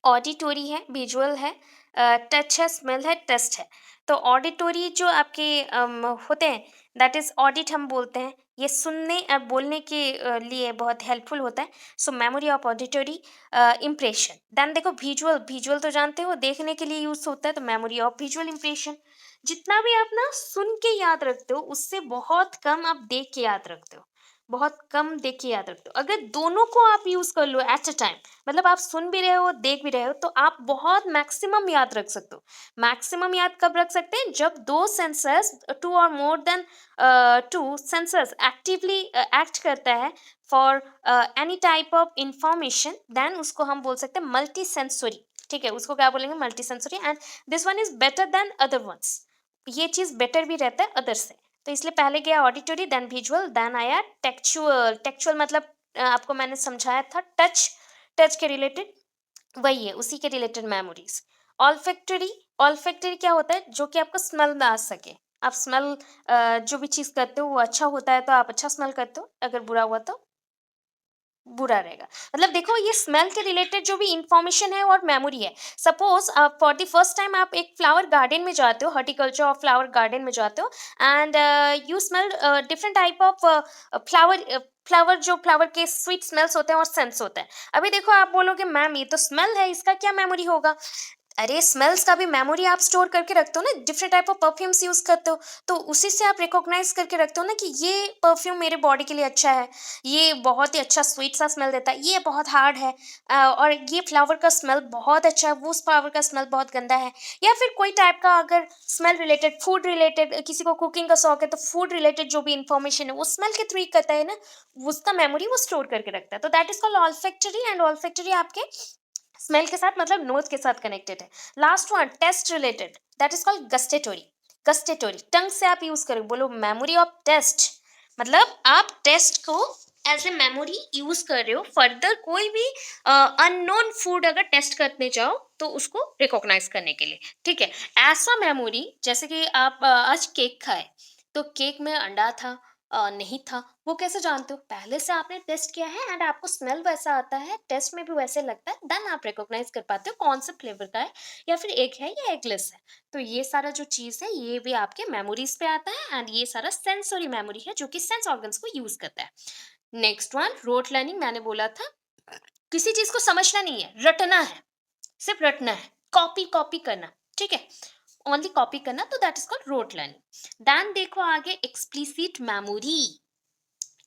ऑडिटोरी है, विजुअल है, टच है, स्मेल है, टेस्ट है। तो ऑडिटोरी जो आपके होते हैं दैट इज ऑडिट हम बोलते हैं, ये सुनने और बोलने के लिए बहुत हेल्पफुल होता है। So memory of auditory impression. Then देखो विजुअल, विजुअल तो जानते हो देखने के लिए यूज होता है, तो मेमोरी ऑफ विजुअल इम्प्रेशन। जितना भी आप ना सुन के याद रखते हो उससे बहुत कम आप देख के याद रखते हो, बहुत कम देख के याद रखते हो। अगर दोनों को आप यूज कर लो एट अ टाइम, मतलब आप सुन भी रहे हो देख भी रहे हो, तो आप बहुत मैक्सिमम याद रख सकते हो। मैक्सिमम याद कब रख सकते हैं? जब दो सेंसर्स, टू और more than two sensors actively act करता है for any type of information, then उसको हम बोल सकते हैं मल्टी सेंसरी। ठीक है, उसको क्या बोलेंगे? Multi sensory. And this one is better than other ones, ये चीज बेटर भी रहता है अदर से। तो इसलिए पहले गया ऑडिटरी, देन विजुअल, देन आया टेक्चुअल। टेक्चुअल मतलब आपको मैंने समझाया था टच, टच के रिलेटेड वही है, उसी के रिलेटेड मेमोरीज। ऑल्फैक्टरी, ऑल्फैक्टरी क्या होता है? जो कि आपको स्मेल में आ सके। आप स्मेल जो भी चीज़ करते हो वो अच्छा होता है तो आप अच्छा स्मेल करते हो, अगर बुरा हुआ तो बुरा रहेगा। मतलब देखो ये स्मेल के रिलेटेड जो भी इंफॉर्मेशन है और मेमोरी है। Suppose for the first time आप एक फ्लावर गार्डन में जाते हो, हॉर्टिकल्चर और फ्लावर गार्डन में जाते हो, and you smell different type of flower, जो फ्लावर के स्वीट स्मेल्स होते हैं और सेंस होते हैं। अभी देखो आप बोलोगे मैम ये तो स्मेल है, इसका क्या मेमोरी होगा? अरे स्मेल्स का भी मेमोरी आप स्टोर करके रखते हो ना, different type of perfumes use करते हो, तो उसी से आप रिकॉग्नाइज करके रखते हो ना कि ये परफ्यूम मेरे बॉडी के लिए अच्छा है, ये बहुत ही अच्छा स्वीट सा स्मेल देता है, ये बहुत हार्ड है, और ये फ्लावर का स्मेल बहुत अच्छा है, वो उस फ्लावर का स्मेल बहुत गंदा है। या फिर कोई टाइप का अगर स्मेल रिलेटेड, फूड रिलेटेड, किसी को कुकिंग का शौक है तो फूड रिलेटेड जो भी इंफॉर्मेशन है वो स्मेल के थ्रू ही करता है ना, उसका मेमोरी वो स्टोर करके रखता है। तो that is called olfactory, and olfactory आपके स्मेल के साथ मतलब नोज के साथ कनेक्टेड है। Last one taste related, that is called gustatory. Gustatory tongue से आप यूज करो, बोलो मेमोरी ऑफ टेस्ट, मतलब आप टेस्ट को एज ए मेमोरी यूज कर रहे हो। फर्दर कोई भी अननोन फूड अगर टेस्ट करने जाओ तो उसको रिकॉग्नाइज करने के लिए, ठीक है। ऐसा मेमोरी जैसे कि आप आज केक खाए, तो केक में अंडा था नहीं था, वो कैसे जानते हो? पहले से आपने टेस्ट किया है एंड आपको स्मेल वैसा आता है, टेस्ट में भी वैसे लगता है, देन आप रिकॉग्नाइज कर पाते हो कौन से फ्लेवर का है, या फिर एग है या एगलेस है। तो ये सारा जो चीज़ है ये भी आपके मेमोरीज पे आता है, एंड ये सारा सेंसरी मेमोरी है जो कि सेंस ऑर्गन्स को यूज करता है। नेक्स्ट वन रोट लर्निंग, मैंने बोला था किसी चीज को समझना नहीं है, रटना है, सिर्फ रटना है, कॉपी कॉपी करना, ठीक है, ओनली कॉपी करना, तो that is called rote learning. Then देखो आगे एक्सप्लिसिट मेमोरी।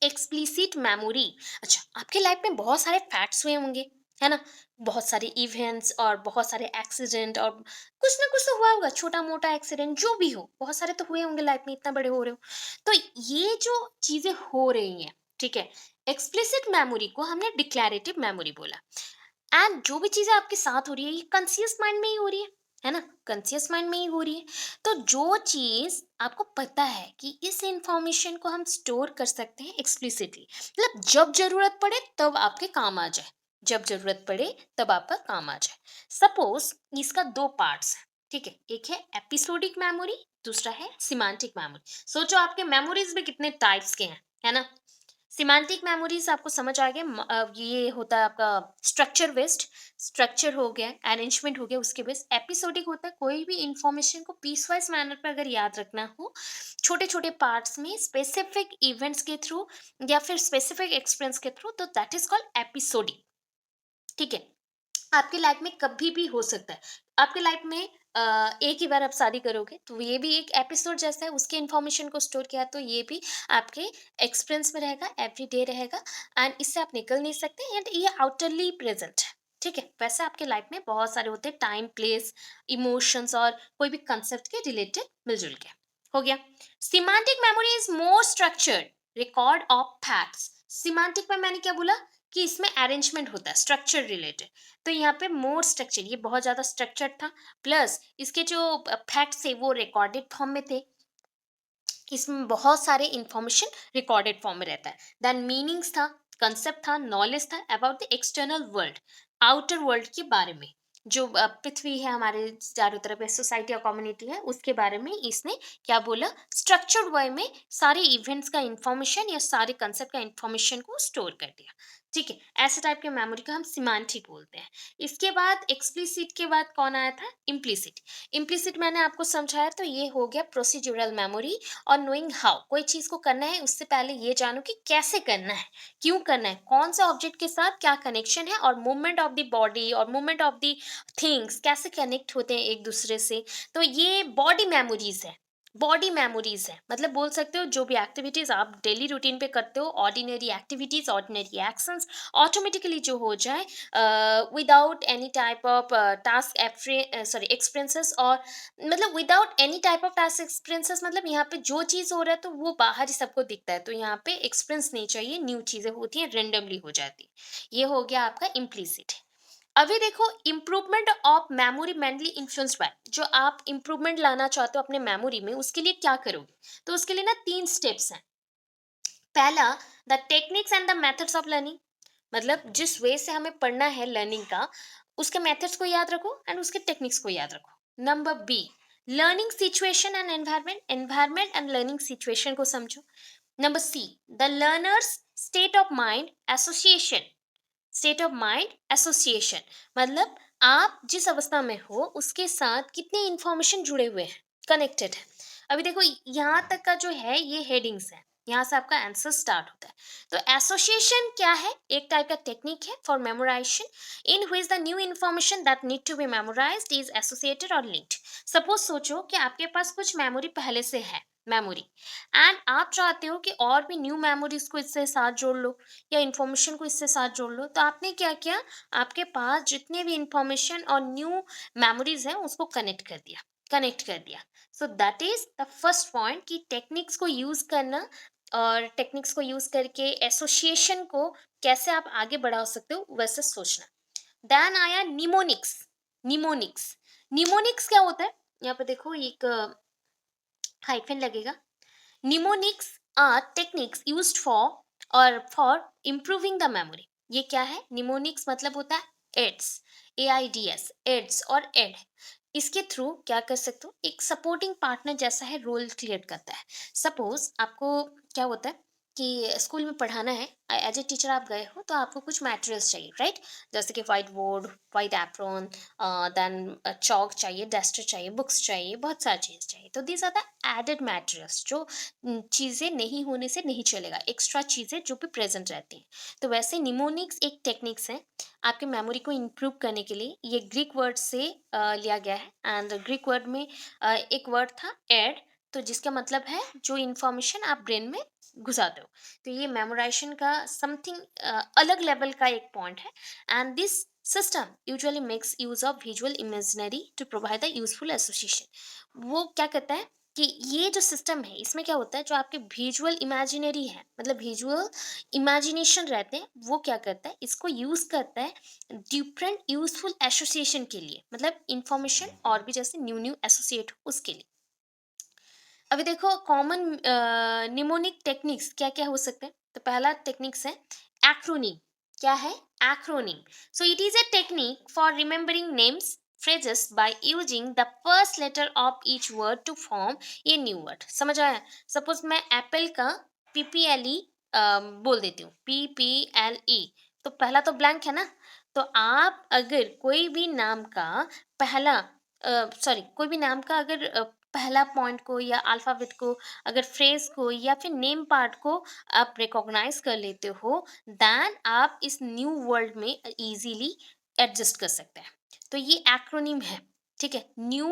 एक्सप्लिसिट मेमोरी, अच्छा आपके लाइफ में बहुत सारे फैक्ट्स हुए होंगे, है ना, बहुत सारे इवेंट्स और बहुत सारे एक्सीडेंट, और कुछ ना कुछ तो हुआ होगा, छोटा मोटा एक्सीडेंट जो भी हो, बहुत सारे तो हुए होंगे लाइफ में, इतना बड़े हो रहे हो। तो ये जो चीजें हो रही हैं, ठीक है, एक्सप्लिसिट मेमोरी को हमने डिक्लैरेटिव मेमोरी बोला। एंड जो भी चीजें आपके साथ हो रही है ये कॉन्शियस माइंड में ही हो रही है ना, कॉन्शियस माइंड में ही हो रही है। तो जो चीज आपको पता है कि इस इंफॉर्मेशन को हम स्टोर कर सकते हैं एक्सप्लिसिटली, मतलब जब जरूरत पड़े तब आपके काम आ जाए, जब जरूरत पड़े तब आपका काम आ जाए। सपोज इसका दो पार्ट्स है, ठीक है, एक है एपिसोडिक मेमोरी, दूसरा है सिमांटिक मेमोरी। सोचो आपके मेमोरीज में कितने टाइप्स के हैं, है ना। सिमेंटिक मेमोरीज आपको समझ आ गया, ये होता है आपका स्ट्रक्चर बेस्ड, स्ट्रक्चर हो गया, अरेंजमेंट हो गया, उसके बेस्ड। एपिसोडिक होता है कोई भी इंफॉर्मेशन को पीस वाइज मैनर पे अगर याद रखना हो, छोटे छोटे पार्ट्स में स्पेसिफिक इवेंट्स के थ्रू या फिर स्पेसिफिक एक्सपीरियंस के थ्रू, तो दैट इज कॉल्ड एपिसोडिक। ठीक है, आपकी लाइफ में कभी भी हो सकता है। आपकी लाइफ में एक ही बार आप शादी करोगे तो ये भी एक एपिसोड जैसा है, उसके इन्फॉर्मेशन को स्टोर किया तो ये भी आपके एक्सपीरियंस में रहेगा, एवरीडे रहेगा, एंड इससे आप निकल नहीं सकते, एंड ये आउटरली प्रेजेंट है। ठीक है, वैसे आपके लाइफ में बहुत सारे होते हैं, टाइम, प्लेस, इमोशंस और कोई भी कंसेप्ट के रिलेटेड मिलजुल के। हो गया। Semantic memory is more structured record of facts. Semantic में मैंने क्या बोला कि इसमें अरेंजमेंट होता है, स्ट्रक्चर रिलेटेड। तो यहाँ पे मोर स्ट्रक्चर, ये बहुत ज्यादा स्ट्रक्चर्ड था, प्लस इसके जो फैक्ट्स थे वो रिकॉर्डेड फॉर्म में थे, इसमें बहुत सारे इंफॉर्मेशन रिकॉर्डेड फॉर्म में रहता है। देन मीनिंग्स था, कंसेप्ट था, नॉलेज था about the external world, outer world के बारे में, जो पृथ्वी है हमारे चारों तरफ है, सोसाइटी और कम्युनिटी है, उसके बारे में इसने क्या बोला, स्ट्रक्चर्ड वे में सारे इवेंट्स का इंफॉर्मेशन या सारे कंसेप्ट का इंफॉर्मेशन को स्टोर कर दिया। ठीक है, ऐसे टाइप के मेमोरी को हम सिमेंटिक बोलते हैं। इसके बाद एक्सप्लिसिट के बाद कौन आया था, इम्प्लिसिट। इम्प्लिसिट मैंने आपको समझाया, तो ये हो गया प्रोसीड्यूरल मेमोरी, और नोइंग हाउ, कोई चीज को करना है उससे पहले ये जानो कि कैसे करना है, क्यों करना है, कौन सा ऑब्जेक्ट के साथ क्या कनेक्शन है, और मूवमेंट ऑफ द बॉडी और मूवमेंट ऑफ द थिंग्स कैसे कनेक्ट होते हैं एक दूसरे से। तो ये बॉडी मेमोरीज है, बॉडी मेमोरीज है, मतलब बोल सकते हो जो भी एक्टिविटीज आप डेली रूटीन पे करते हो, ordinary activities, ordinary actions, automatically जो हो जाए without any type of task, sorry experiences, और मतलब without any type of task experiences, मतलब यहाँ पे जो चीज़ हो रहा है तो वो बाहर ही सबको दिखता है, तो यहाँ पे एक्सपीरियंस नहीं चाहिए, न्यू चीज़ें होती हैं, रेंडमली हो जाती है। ये हो गया आपका इम्प्लिसिट। अभी देखो, improvement of memory mainly influenced by, जो आप इम्प्रूवमेंट लाना चाहते हो अपने मेमोरी में, उसके लिए क्या करोगे, तो उसके लिए ना तीन स्टेप्स हैं। पहला, the techniques and the methods of learning, मतलब जिस वे से हमें पढ़ना है लर्निंग का, उसके मेथड्स को याद रखो एंड उसके टेक्निक्स को याद रखो। Number B, learning situation and environment, environment and learning situation को समझो। Number C, the learner's state of mind association, state of mind association, मतलब आप जिस अवस्था में हो उसके साथ कितनी इंफॉर्मेशन जुड़े हुए हैं, कनेक्टेड है। अभी देखो, यहाँ तक का जो है ये हेडिंग्स है, यहाँ से आपका आंसर स्टार्ट होता है। तो एसोसिएशन क्या है, एक टाइप का टेक्निक है for memorization in which the new information that need to be memorized is associated और लिंक्ड। सपोज सोचो कि आपके पास कुछ मेमोरी पहले से है, मेमोरी, एंड आप चाहते हो कि और भी न्यू मेमोरीज को इससे साथ जोड़ लो, या इन्फॉर्मेशन को इससे साथ जोड़ लो। तो आपने क्या किया, आपके पास जितने भी इंफॉर्मेशन और न्यू मेमोरीज हैं उसको कनेक्ट कर दिया, कनेक्ट कर दिया। So that is the first point कि टेक्निक्स को यूज करना, और टेक्निक्स को यूज करके एसोसिएशन को कैसे आप आगे बढ़ा सकते हो वैसे सोचना। देन आया निमोनिक्स। निमोनिक्स, निमोनिक्स क्या होता है, यहाँ पे देखो एक हाइफन लगेगा। Mnemonics are techniques used for और फॉर इम्प्रूविंग द मेमोरी। ये क्या है, निमोनिक्स मतलब होता है एड्स, AIDS, एड्स और एड। इसके थ्रू क्या कर सकते हो, एक सपोर्टिंग पार्टनर जैसा है, रोल क्लियर करता है। सपोज आपको क्या होता है कि स्कूल में पढ़ाना है, एज ए टीचर आप गए हो तो आपको कुछ मटेरियल्स चाहिए, राइट, जैसे कि white board, white apron, then chalk चाहिए, डस्टर चाहिए, बुक्स चाहिए, बहुत सारी चीज़ चाहिए। तो these are the aided materials, जो चीज़ें नहीं होने से नहीं चलेगा, एक्स्ट्रा चीज़ें जो भी प्रेजेंट रहती हैं। तो वैसे निमोनिक्स एक टेक्निक्स है आपके मेमोरी को इम्प्रूव करने के लिए। ये ग्रीक वर्ड से लिया गया है, एंड ग्रीक वर्ड में एक वर्ड था एड, तो जिसका मतलब है जो इंफॉर्मेशन आप ब्रेन में घुसाते हो। तो ये मेमोराइजेशन का समथिंग अलग लेवल का एक पॉइंट है, and this system usually makes use of visual imaginary to provide the useful association. वो क्या कहता है कि ये जो सिस्टम है इसमें क्या होता है, जो आपके विजुअल इमेजिनरी है, मतलब विजुअल इमेजिनेशन रहते हैं, वो क्या करता है, इसको यूज करता है डिफरेंट यूजफुल एसोसिएशन के लिए, मतलब इंफॉर्मेशन और भी जैसे न्यू न्यू एसोसिएट हो उसके लिए। अभी देखो कॉमन निमोनिक टेक्निक्स क्या-क्या हो सकते हैं? तो पहला टेक्निक्स है एक्रोनीम। क्या है? Acronym. So it is a technique for remembering names, phrases by using the first letter of each word to form a new word। समझ आया? सपोज़ मैं एप्पल का पीपीएलई बोल देती हूँ, पीपीएलई, तो पहला तो ब्लैंक है ना? तो आप अगर कोई भी नाम का पहला सॉरी कोई भी नाम का अगर पहला पॉइंट को या अल्फाबेट को, अगर फ्रेज को या फिर नेम पार्ट को आप रिकॉग्नाइज कर लेते हो, देन आप इस न्यू वर्ल्ड में इजीली एडजस्ट कर सकते हैं। तो ये एक्रोनिम है, ठीक है? न्यू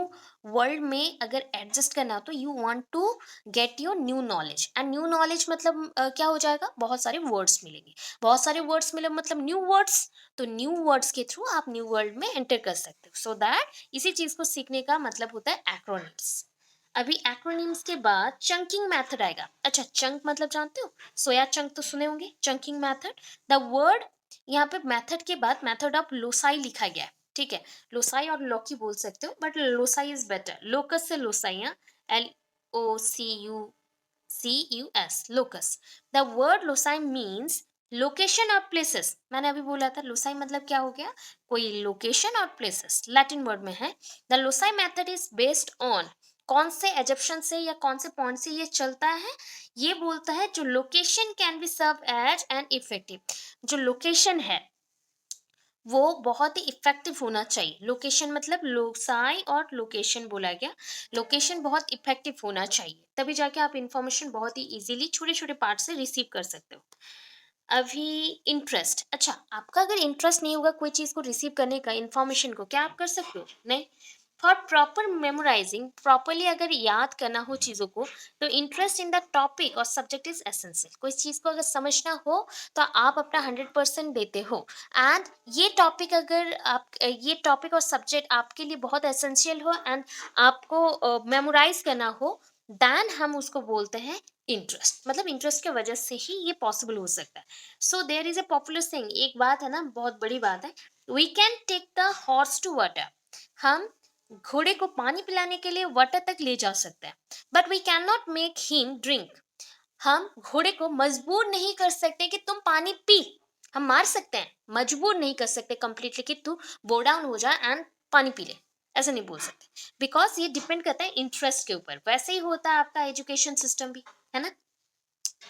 वर्ल्ड में अगर एडजस्ट करना हो तो you want to get your new knowledge, and new knowledge मतलब क्या हो जाएगा? बहुत सारे वर्ड्स मिलेंगे। बहुत सारे वर्ड्स मिले मतलब न्यू वर्ड्स, तो न्यू वर्ड्स के थ्रू आप न्यू वर्ल्ड में एंटर कर सकते हो। सो दैट इसी चीज को सीखने का मतलब होता है एक्रोनिम्स। अभी एक्रोनिम्स के बाद चंकिंग मेथड आएगा। अच्छा, चंक मतलब जानते हो? सोया चंक तो सुने होंगे। चंकिंग मेथड, द वर्ड, यहाँ पे मेथड के बाद मेथड ऑफ लोसाई लिखा गया है, ठीक है? लोसाई और लौकी बोल सकते हो, but loci is better. Locus से loci, LOCUS, locus. The word loci means location और प्लेसेस। मैंने अभी बोला था लोसाई मतलब क्या हो गया? कोई लोकेशन और प्लेसेस, लैटिन वर्ड में है। The loci method is based on, कौन से एजप्शन से या कौन से पॉइंट से ये चलता है? ये बोलता है जो location can be serve as an effective. जो लोकेशन है वो बहुत ही इफेक्टिव होना चाहिए। लोकेशन मतलब लोसाई और लोकेशन बोला गया। लोकेशन बहुत इफेक्टिव होना चाहिए, तभी जाके आप इंफॉर्मेशन बहुत ही इजीली छोटे छोटे पार्ट से रिसीव कर सकते हो। अभी इंटरेस्ट, अच्छा आपका अगर इंटरेस्ट नहीं होगा कोई चीज़ को रिसीव करने का, इंफॉर्मेशन को, क्या आप कर सकते हो? नहीं। फॉर प्रॉपर मेमोराइजिंग, प्रॉपरली अगर याद करना हो चीज़ों को, तो इंटरेस्ट इन द टॉपिक और सब्जेक्ट इज एसेंशियल। कोई चीज़ को अगर समझना हो तो आप अपना 100% देते हो, एंड ये टॉपिक और सब्जेक्ट आपके लिए बहुत एसेंशियल हो एंड आपको मेमोराइज करना हो, देन हम उसको बोलते हैं इंटरेस्ट। मतलब इंटरेस्ट की वजह से ही ये पॉसिबल हो सकता है। So there is a popular thing, एक बात है ना, बहुत बड़ी बात है। We can take the horse to water. हम घोड़े को पानी पिलाने के लिए वाटर तक ले जा सकते हैं, but we cannot make him drink. हम घोड़े को मजबूर नहीं कर सकते कि तुम पानी पी। हम मार सकते हैं, मजबूर नहीं कर सकते कंप्लीटली कि तू बो डाउन हो जा एंड पानी पी ले, ऐसे नहीं बोल सकते। बिकॉज ये डिपेंड करता है इंटरेस्ट के ऊपर। वैसे ही होता है आपका एजुकेशन सिस्टम भी, है ना?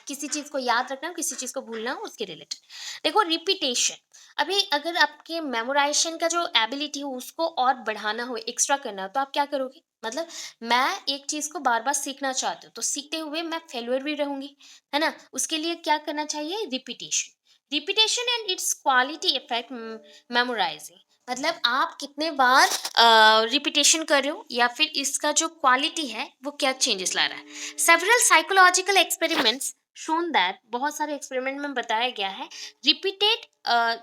किसी चीज को याद रखना हो, किसी चीज को भूलना हो, उसके रिलेटेड। देखो रिपीटेशन, अभी अगर आपके मेमोराइजेशन का जो एबिलिटी हो उसको और बढ़ाना हो, एक्स्ट्रा करना हो, तो आप क्या करोगे? मतलब मैं एक चीज को बार बार सीखना चाहती हूँ, तो सीखते हुए मैं फेल्यूर भी रहूंगी, है ना? उसके लिए क्या करना चाहिए? Repetition. Repetition and its quality effect memorizing, मतलब आप कितने बार रिपीटेशन कर रहे हो या फिर इसका जो क्वालिटी है वो क्या चेंजेस ला रहा है। Several psychological experiments shown that, बहुत सारे एक्सपेरिमेंट में बताया गया है, repeated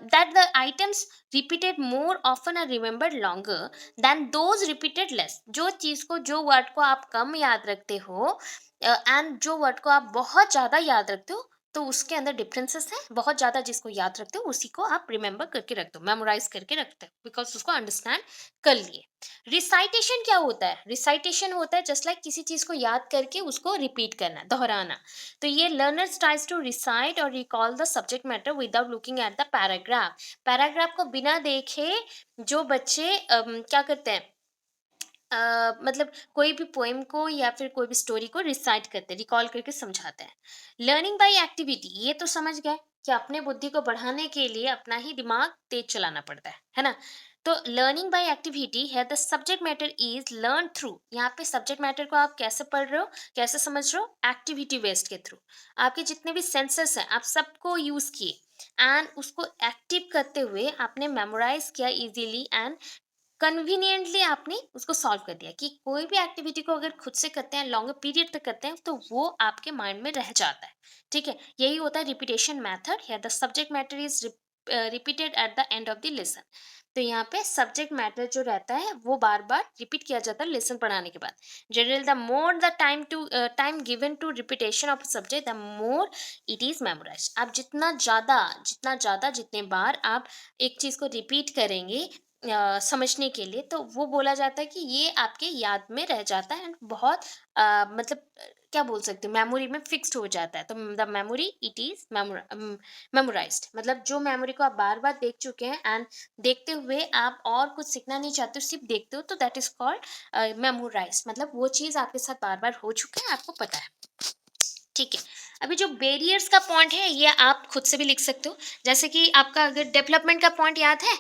that the items repeated more often are remembered longer than those repeated less. जो चीज को, जो वर्ड को आप कम याद रखते हो एंड जो वर्ड को आप बहुत ज्यादा याद रखते हो, तो उसके अंदर डिफरेंसेस हैं। बहुत ज्यादा जिसको याद रखते हो उसी को आप रिमेम्बर करके रखते हो, मेमोराइज करके रखते हो, बिकॉज उसको अंडरस्टैंड कर लिए। रिसाइटेशन क्या होता है? रिसाइटेशन होता है जस्ट लाइक किसी चीज को याद करके उसको रिपीट करना, दोहराना। तो ये लर्नर्स ट्राइज टू रिसाइट और recall the subject matter without looking at the paragraph. Paragraph को बिना देखे जो बच्चे क्या करते हैं, मतलब कोई भी पोएम को या फिर कोई भी स्टोरी को रिसाइट करते हैं, रिकॉल करके समझाते हैं। लर्निंग बाय एक्टिविटी, ये तो समझ गए कि अपने बुद्धि को बढ़ाने के लिए अपना ही दिमाग तेज चलाना पड़ता है ना? तो लर्निंग बाय एक्टिविटी है, the subject matter is learn through. यहाँ पे सब्जेक्ट मैटर को आप कैसे पढ़ रहे हो, कैसे समझ रहे हो? एक्टिविटी बेस्ड के थ्रू। आपके जितने भी सेंसेस हैं आप सबको यूज किए एंड उसको एक्टिव करते हुए आपने मेमोराइज किया इजीली एंड कन्वीनियंटली आपने उसको सॉल्व कर दिया। कि कोई भी एक्टिविटी को अगर खुद से करते हैं, लॉन्गर पीरियड तक करते हैं, तो वो आपके माइंड में रह जाता है, ठीक है? यही होता है रिपीटेशन मेथड। या the subject matter is repeated at the end of the lesson. तो यहाँ पे सब्जेक्ट मैटर जो रहता है वो बार बार रिपीट किया जाता है लेसन पढ़ाने के बाद। General the more the time given to repetition of subject, the more it is memorise. आप जितना ज़्यादा जितने बार आप एक चीज़ को रिपीट करेंगे, समझने के लिए, तो वो बोला जाता है कि ये आपके याद में रह जाता है एंड बहुत मतलब क्या बोल सकते हो, मेमोरी में फिक्स्ड हो जाता है। तो the memory it is memorised, मतलब जो मेमोरी को आप बार बार देख चुके हैं एंड देखते हुए आप और कुछ सीखना नहीं चाहते हो, सिर्फ देखते हो, तो दैट इज कॉल्ड मेमोराइज्ड, मतलब वो चीज आपके साथ बार बार हो चुका है, आपको पता है। ठीक है। अभी जो बैरियर्स का पॉइंट है ये आप खुद से भी लिख सकते हो। जैसे कि आपका अगर डेवलपमेंट का पॉइंट याद है,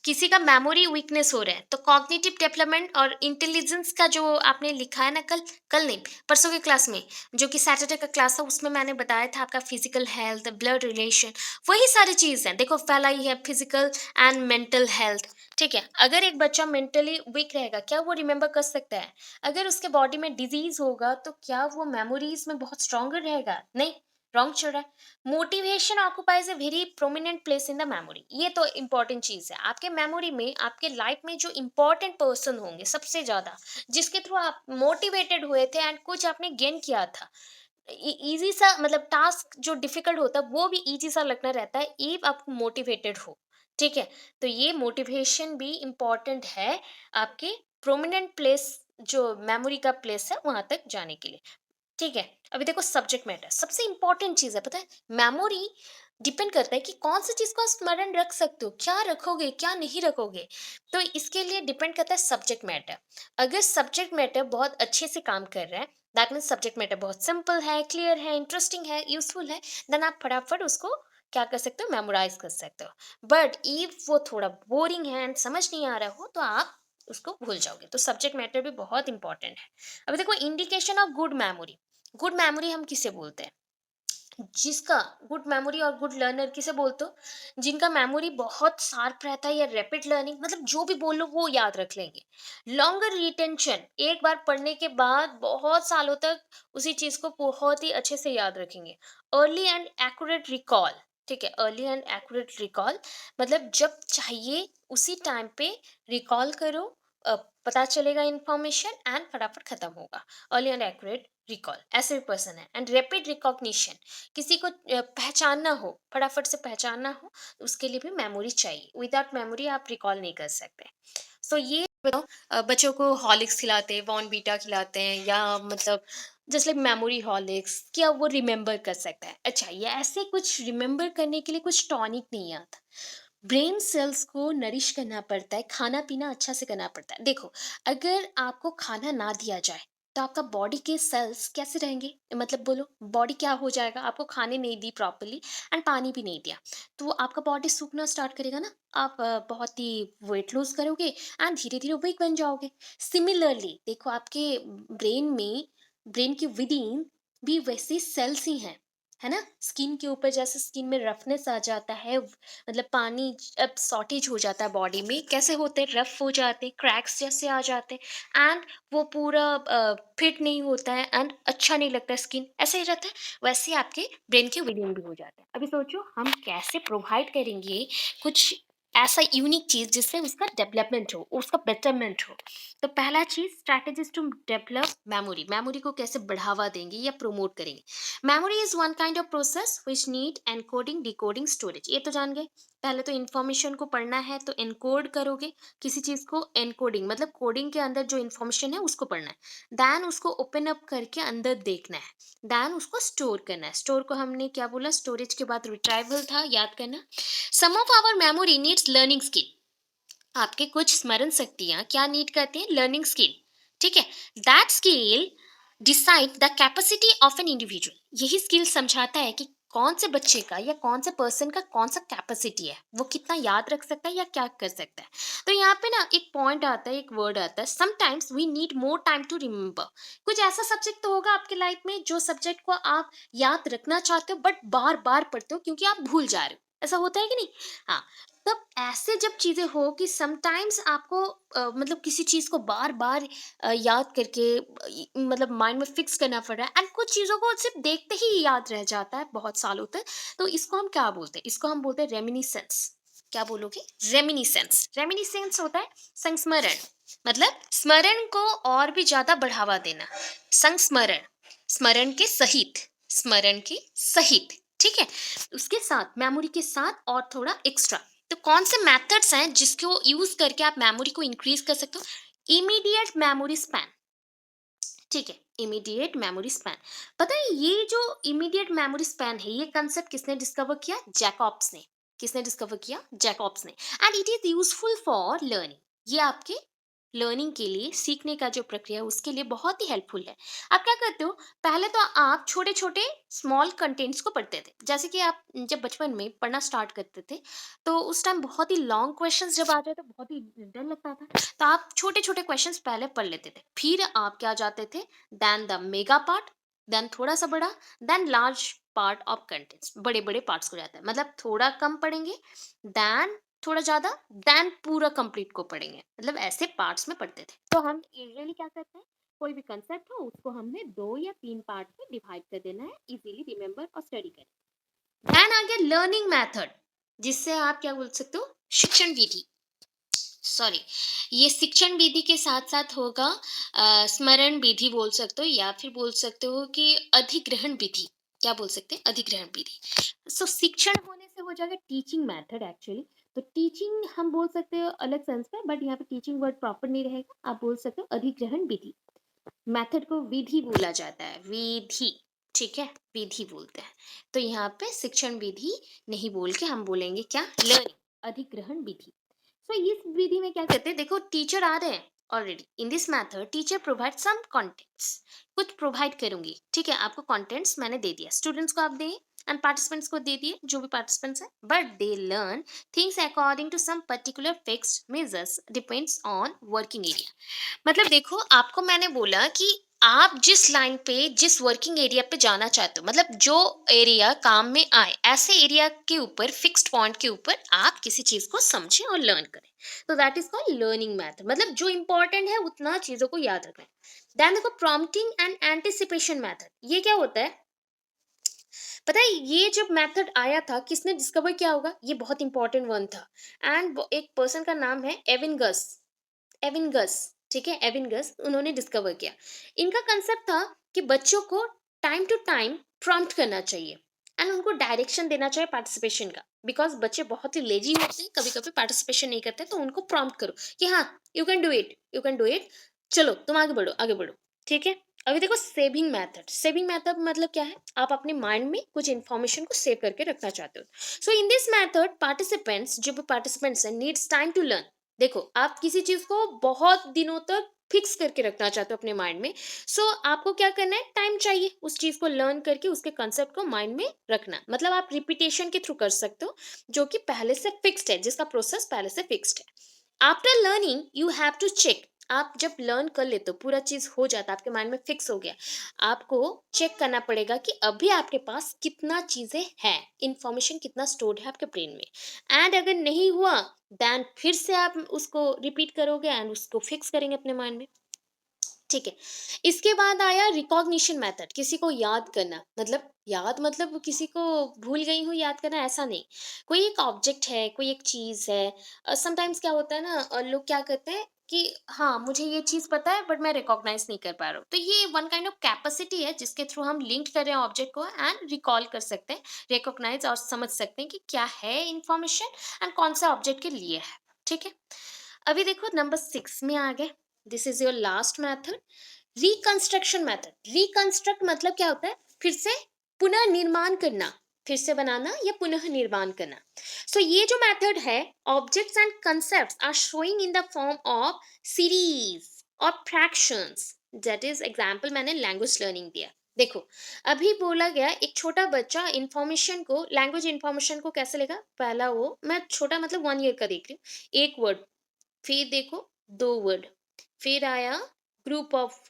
किसी का मेमोरी वीकनेस हो रहा है, तो कॉग्निटिव डेवलपमेंट और इंटेलिजेंस का जो आपने लिखा है ना, कल कल नहीं, परसों की क्लास में, जो कि सैटरडे का क्लास था, उसमें मैंने बताया था आपका फिजिकल हेल्थ, ब्लड रिलेशन, वही सारी चीज़ है। देखो फैला ही है फिजिकल एंड मेंटल हेल्थ। ठीक है। अगर एक बच्चा मेंटली वीक रहेगा, क्या वो रिमेंबर कर सकता है? अगर उसके बॉडी में डिजीज होगा, तो क्या वो मेमोरीज में बहुत स्ट्रॉन्गर रहेगा? नहीं, रॉन्ग चल रहा है। Motivation occupies a very prominent place in the memory, ये तो इंपॉर्टेंट चीज है। आपके मेमोरी में आपके लाइफ में जो इंपॉर्टेंट पर्सन होंगे सबसे ज्यादा, जिसके थ्रू आप मोटिवेटेड हुए थे एंड कुछ आपने गेन किया था, इजी सा, मतलब टास्क जो डिफिकल्ट होता है वो भी इजी सा लगना रहता है, इफ आप मोटिवेटेड हो। ठीक है। तो ये मोटिवेशन भी इम्पोर्टेंट है आपके प्रोमिनेंट प्लेस, जो मेमोरी का प्लेस है वहां तक जाने के लिए। ठीक है। अभी देखो सब्जेक्ट मैटर सबसे इंपॉर्टेंट चीज है, पता है? मेमोरी डिपेंड करता है कि कौन सी चीज को आप स्मरण रख सकते हो, क्या रखोगे क्या नहीं रखोगे। तो इसके लिए डिपेंड करता है सब्जेक्ट मैटर। अगर सब्जेक्ट मैटर बहुत अच्छे से काम कर रहा है, दैट मीन्स सब्जेक्ट मैटर बहुत सिंपल है, क्लियर है, इंटरेस्टिंग है, यूजफुल है, देन आप फटाफट उसको क्या कर सकते हो, मेमोराइज कर सकते हो। बट इफ वो थोड़ा बोरिंग है एंड समझ नहीं आ रहा हो, तो आप उसको भूल जाओगे। तो सब्जेक्ट मैटर भी बहुत इंपॉर्टेंट है। अभी देखो indication of good memory. Good memory हम किसे बोलते हैं? जिसका गुड मेमोरी और गुड लर्नर किसे बोलते हो? जिनका मेमोरी बहुत शार्प रहता है या रैपिड लर्निंग, मतलब जो भी बोलो वो याद रख लेंगे। लॉन्गर रिटेंशन, एक बार पढ़ने के बाद बहुत सालों तक उसी चीज को बहुत ही अच्छे से याद रखेंगे। Early and accurate recall. ठीक है। अर्ली एंड एक्यूरेट रिकॉल, मतलब जब चाहिए उसी टाइम पे रिकॉल करो, पता चलेगा इंफॉर्मेशन एंड फटाफट खत्म होगा। अर्ली एंड एक्यूरेट रिकॉल ऐसे भी पर्सन है। एंड रैपिड रिकॉग्निशन, किसी को पहचानना हो, फटाफट से पहचानना हो, तो उसके लिए भी मेमोरी चाहिए। विदाउट मेमोरी आप रिकॉल नहीं कर सकते। सो ये बताओ, बच्चों को हॉर्लिक्स खिलाते हैं, बॉर्नवीटा खिलाते हैं, या मतलब जस्ट लाइक मेमोरी हॉर्लिक्स, क्या वो रिमेम्बर कर सकता है? अच्छा, ये ऐसे कुछ रिमेम्बर करने के लिए कुछ टॉनिक नहीं आता। ब्रेन सेल्स को नरिश करना पड़ता है, खाना पीना अच्छा से करना पड़ता है। देखो, अगर आपको खाना ना दिया जाए, तो आपका बॉडी के सेल्स कैसे रहेंगे? मतलब बोलो, बॉडी क्या हो जाएगा? आपको खाने नहीं दी प्रॉपरली एंड पानी भी नहीं दिया, तो आपका बॉडी सूखना स्टार्ट करेगा ना। आप बहुत ही वेट लूज करोगे एंड धीरे धीरे वीक बन जाओगे। सिमिलरली देखो, आपके ब्रेन में, ब्रेन के विद इन भी वैसे सेल्स ही हैं, है ना? स्किन के ऊपर जैसे स्किन में रफनेस आ जाता है, मतलब पानी अब शॉर्टेज हो जाता है बॉडी में, कैसे होते हैं, रफ हो जाते हैं, क्रैक्स जैसे आ जाते हैं एंड वो पूरा फिट नहीं होता है एंड अच्छा नहीं लगता है, स्किन ऐसे ही रहता है। वैसे ही आपके ब्रेन के विद इन भी हो जाता है। अभी सोचो हम कैसे प्रोवाइड करेंगे कुछ ऐसा यूनिक चीज जिससे उसका डेवलपमेंट हो, उसका बेटरमेंट हो। तो पहला चीज, strategies to develop memory. Memory को कैसे बढ़ावा देंगे या प्रमोट करेंगे? Memory is one kind of process which need encoding, decoding, storage, ये तो जान गए। पहले तो इन्फॉर्मेशन को पढ़ना है तो एनकोड करोगे, किसी चीज को एनकोडिंग, मतलब कोडिंग के अंदर जो इन्फॉर्मेशन है उसको पढ़ना है, देन उसको ओपन अप करके अंदर देखना है, देन उसको स्टोर करना है। स्टोर को हमने क्या बोला? स्टोरेज के बाद रिट्राइवल था, याद करना। Some of our memory needs learning skill. आपके कुछ स्मरण शक्तियां क्या नीड करती हैं? Learning skill. ठीक है। That skill decide the capacity of an individual. यही स्किल समझाता है कि कौन से बच्चे का या कौन से पर्सन का कौन सा कैपेसिटी है, वो कितना याद रख सकता है या क्या कर सकता है। तो यहाँ पे ना एक पॉइंट आता है, एक वर्ड आता है, sometimes we need more time to remember. कुछ ऐसा सब्जेक्ट तो होगा आपके लाइफ में जो सब्जेक्ट को आप याद रखना चाहते हो बट बार बार पढ़ते हो क्योंकि आप भूल जा रहे हो। ऐसा होता है कि नहीं? हाँ। तब ऐसे जब चीजें हो कि समटाइम्स आपको मतलब किसी चीज को बार बार याद करके मतलब माइंड में फिक्स करना पड़ रहा है एंड कुछ चीजों को सिर्फ देखते ही याद रह जाता है बहुत सालों तक। तो इसको हम क्या बोलते हैं? इसको हम बोलते हैं रेमिनिसेंस। क्या बोलोगे? रेमिनिसेंस। रेमिनिसेंस होता है संस्मरण, मतलब स्मरण को और भी ज्यादा बढ़ावा देना। संस्मरण, स्मरण के सहित, स्मरण के सहित। ठीक है। उसके साथ, मेमोरी के साथ और थोड़ा एक्स्ट्रा। तो कौन से मेथड्स हैं जिसको यूज करके आप मेमोरी को इंक्रीज कर सकते हो? इमीडिएट मेमोरी स्पैन, ठीक है, इमीडिएट मेमोरी स्पैन। पता है ये जो इमीडिएट मेमोरी स्पैन है, ये कंसेप्ट किसने डिस्कवर किया? जैकॉब्स ने। किसने डिस्कवर किया? जैकॉब्स ने। And it is useful for learning. ये आपके लर्निंग के लिए, सीखने का जो प्रक्रिया है उसके लिए बहुत ही हेल्पफुल है। आप क्या करते हो, पहले तो आप छोटे छोटे स्मॉल कंटेंट्स को पढ़ते थे। जैसे कि आप जब बचपन में पढ़ना स्टार्ट करते थे, तो उस टाइम बहुत ही लॉन्ग क्वेश्चंस जब आ जाए तो बहुत ही डर लगता था। तो आप छोटे छोटे क्वेश्चंस पहले पढ़ लेते थे, फिर आप क्या जाते थे, then the mega part, then थोड़ा सा बड़ा, then large part of contents, बड़े बड़े पार्ट्स को जाता है। मतलब थोड़ा कम पढ़ेंगे, देन थोड़ा ज्यादा, देन पूरा कंप्लीट को पढ़ेंगे। मतलब ऐसे पार्ट्स में पढ़ते थे। तो हम यूजुअली क्या करते हैं, कोई भी कंसेप्ट हो उसको हमने 2 या 3 पार्ट में डिवाइड कर देना है, इजीली रिमेम्बर और स्टडी करें। देन आ गया लर्निंग मेथड, जिससे आप क्या बोल सकते हो, शिक्षण विधि। सॉरी, ये शिक्षण विधि के साथ साथ होगा स्मरण विधि बोल सकते हो, या फिर बोल सकते हो कि अधिग्रहण विधि। क्या बोल सकते हैं? अधिग्रहण विधि। सो शिक्षण होने से हो जाएगा टीचिंग मेथड एक्चुअली। तो टीचिंग हम बोल सकते हो अलग सेंस में, बट यहाँ पे टीचिंग वर्ड प्रॉपर नहीं रहेगा, आप बोल सकते हो अधिग्रहण विधि। मेथड को विधि बोला जाता है, विधि, ठीक है, विधि बोलते हैं। तो यहाँ पे शिक्षण विधि नहीं बोल के हम बोलेंगे क्या? लर्निंग, अधिग्रहण विधि। सो इस विधि में क्या करते हैं, देखो टीचर आ रहे हैं already. In this method teacher provide some contents, कुछ प्रोवाइड करूंगी, ठीक है, आपको कंटेंट्स मैंने दे दिया, स्टूडेंट्स को आप दें एंड पार्टिसिपेंट्स को दे दिए, जो भी पार्टिसिपेंट्स हैं, but they learn things according to some particular fixed measures depends on working area. मतलब देखो, आपको मैंने बोला कि आप जिस लाइन पे, जिस वर्किंग एरिया पे जाना चाहते हो, मतलब जो एरिया काम में आए, ऐसे एरिया के ऊपर, फिक्स्ड पॉइंट के ऊपर आप किसी चीज को समझें और लर्न करें। तो that is called learning method. मतलब जो इंपॉर्टेंट है उतना चीजों को याद रखना है। देन देखो प्रॉम्प्टिंग एंड एंटिसिपेशन मैथड, ये क्या होता है? पता है ये जब मेथड आया था, किसने डिस्कवर किया होगा? ये बहुत इंपॉर्टेंट वन था। एंड एक पर्सन का नाम है एविन गस। एविन गस, ठीक है, एविन गस, उन्होंने डिस्कवर किया। इनका कंसेप्ट था कि बच्चों को टाइम टू टाइम प्रॉम्प्ट करना चाहिए एंड उनको डायरेक्शन देना चाहिए पार्टिसिपेशन का। बिकॉज बच्चे बहुत ही लेजी होते हैं, कभी कभी पार्टिसिपेशन नहीं करते, तो उनको प्रॉम्प्ट करो कि हाँ, you can do it, you can do it, चलो तुम आगे बढ़ो, आगे बढ़ो, ठीक है। अभी देखो सेविंग मेथड। सेविंग मेथड मतलब क्या है? आप अपने माइंड में कुछ इन्फॉर्मेशन को सेव करके रखना चाहते हो। सो इन दिस मेथड पार्टिसिपेंट्स, जो भी पार्टिसिपेंट्स हैं, नीड्स टाइम टू लर्न। देखो आप किसी चीज को बहुत दिनों तक फिक्स करके रखना चाहते हो अपने माइंड में। सो आपको क्या करना है? टाइम चाहिए उस चीज को लर्न करके, उसके कंसेप्ट को माइंड में रखना। मतलब आप रिपीटेशन के थ्रू कर सकते हो, जो कि पहले से फिक्स्ड है, जिसका प्रोसेस पहले से फिक्स्ड है। After learning you have to check. आप जब लर्न कर लेते हो, पूरा चीज हो जाता है, आपके माइंड में फिक्स हो गया, आपको चेक करना पड़ेगा कि अभी आपके पास कितना चीजें हैं, इंफॉर्मेशन कितना स्टोर्ड है आपके ब्रेन में। एंड अगर नहीं हुआ, देन फिर से आप उसको रिपीट करोगे एंड उसको फिक्स करेंगे अपने माइंड में, ठीक है। इसके बाद आया रिकॉग्निशन मेथड, किसी को याद करना। मतलब याद मतलब किसी को भूल गई हूँ याद करना, ऐसा नहीं। कोई एक ऑब्जेक्ट है, कोई एक चीज है। समटाइम्स क्या होता है ना, लोग क्या करते हैं कि हाँ मुझे ये चीज पता है बट मैं रिकॉग्नाइज नहीं कर पा रहा हूँ। तो ये वन काइंड ऑफ कैपेसिटी है जिसके थ्रू हम लिंक कर रहे हैं ऑब्जेक्ट को एंड रिकॉल कर सकते हैं, रिकॉग्नाइज और समझ सकते हैं कि क्या है इंफॉर्मेशन एंड कौन सा ऑब्जेक्ट के लिए है, ठीक है। अभी देखो नंबर 6 में आ गए। This is your last method, reconstruction method. Reconstruct मतलब क्या होता है? फिर से पुनर्निर्माण करना, फिर से बनाना या पुनः निर्माण करना। सो ये जो मेथड है, objects and concepts are showing in the form of series और फ्रैक्शंस। दैट इज एग्जांपल मैंने लैंग्वेज लर्निंग दिया। देखो अभी बोला गया, एक छोटा बच्चा इंफॉर्मेशन को, लैंग्वेज इंफॉर्मेशन को कैसे लेगा? पहला वो, मैं छोटा मतलब 1 ईयर का देख रही हूँ, एक वर्ड, फिर देखो 2 वर्ड, फिर आया ग्रुप ऑफ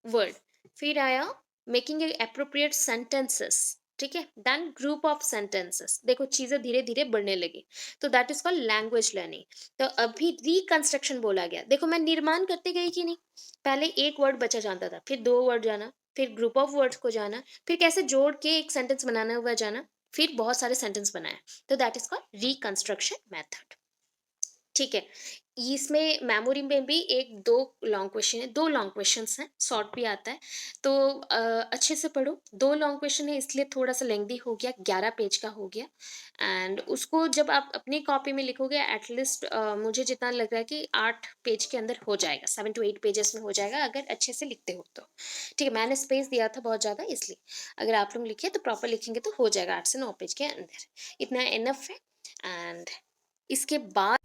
वर्ड, फिर आया मेकिंग ए अप्रोप्रिएट सेंटेंसेस, ठीक है, देन ग्रुप ऑफ सेंटेंसेस। देखो चीजें धीरे धीरे बढ़ने लगी, तो that is called language learning. तो अभी रिकंस्ट्रक्शन बोला गया। देखो मैं निर्माण करते गई कि नहीं, पहले एक वर्ड बचा जानता था, फिर 2 वर्ड जाना, फिर ग्रुप ऑफ वर्ड्स को जाना, फिर कैसे जोड़ के एक सेंटेंस बनाना हुआ जाना, फिर बहुत सारे सेंटेंस बनाया। तो that is called reconstruction method, ठीक है। इसमें मेमोरी में भी 1-2 लॉन्ग क्वेश्चन है, 2 लॉन्ग क्वेश्चन्स हैं, शॉर्ट भी आता है। तो अच्छे से पढ़ो, 2 लॉन्ग क्वेश्चन है इसलिए थोड़ा-सा लेंथी हो गया, 11 पेज का हो गया एंड उसको जब आप अपनी कॉपी में लिखोगे एट लीस्ट मुझे जितना लग रहा है कि 8 पेज के अंदर हो जाएगा, 7 टू 8 पेजेज़ में हो जाएगा अगर अच्छे से लिखते हो तो। ठीक है, मैंने स्पेस दिया था बहुत ज़्यादा इसलिए। अगर आप लोग लिखे तो प्रॉपर लिखेंगे तो हो जाएगा 8 से 9 पेज के अंदर। इतना इनफ है एंड इसके बाद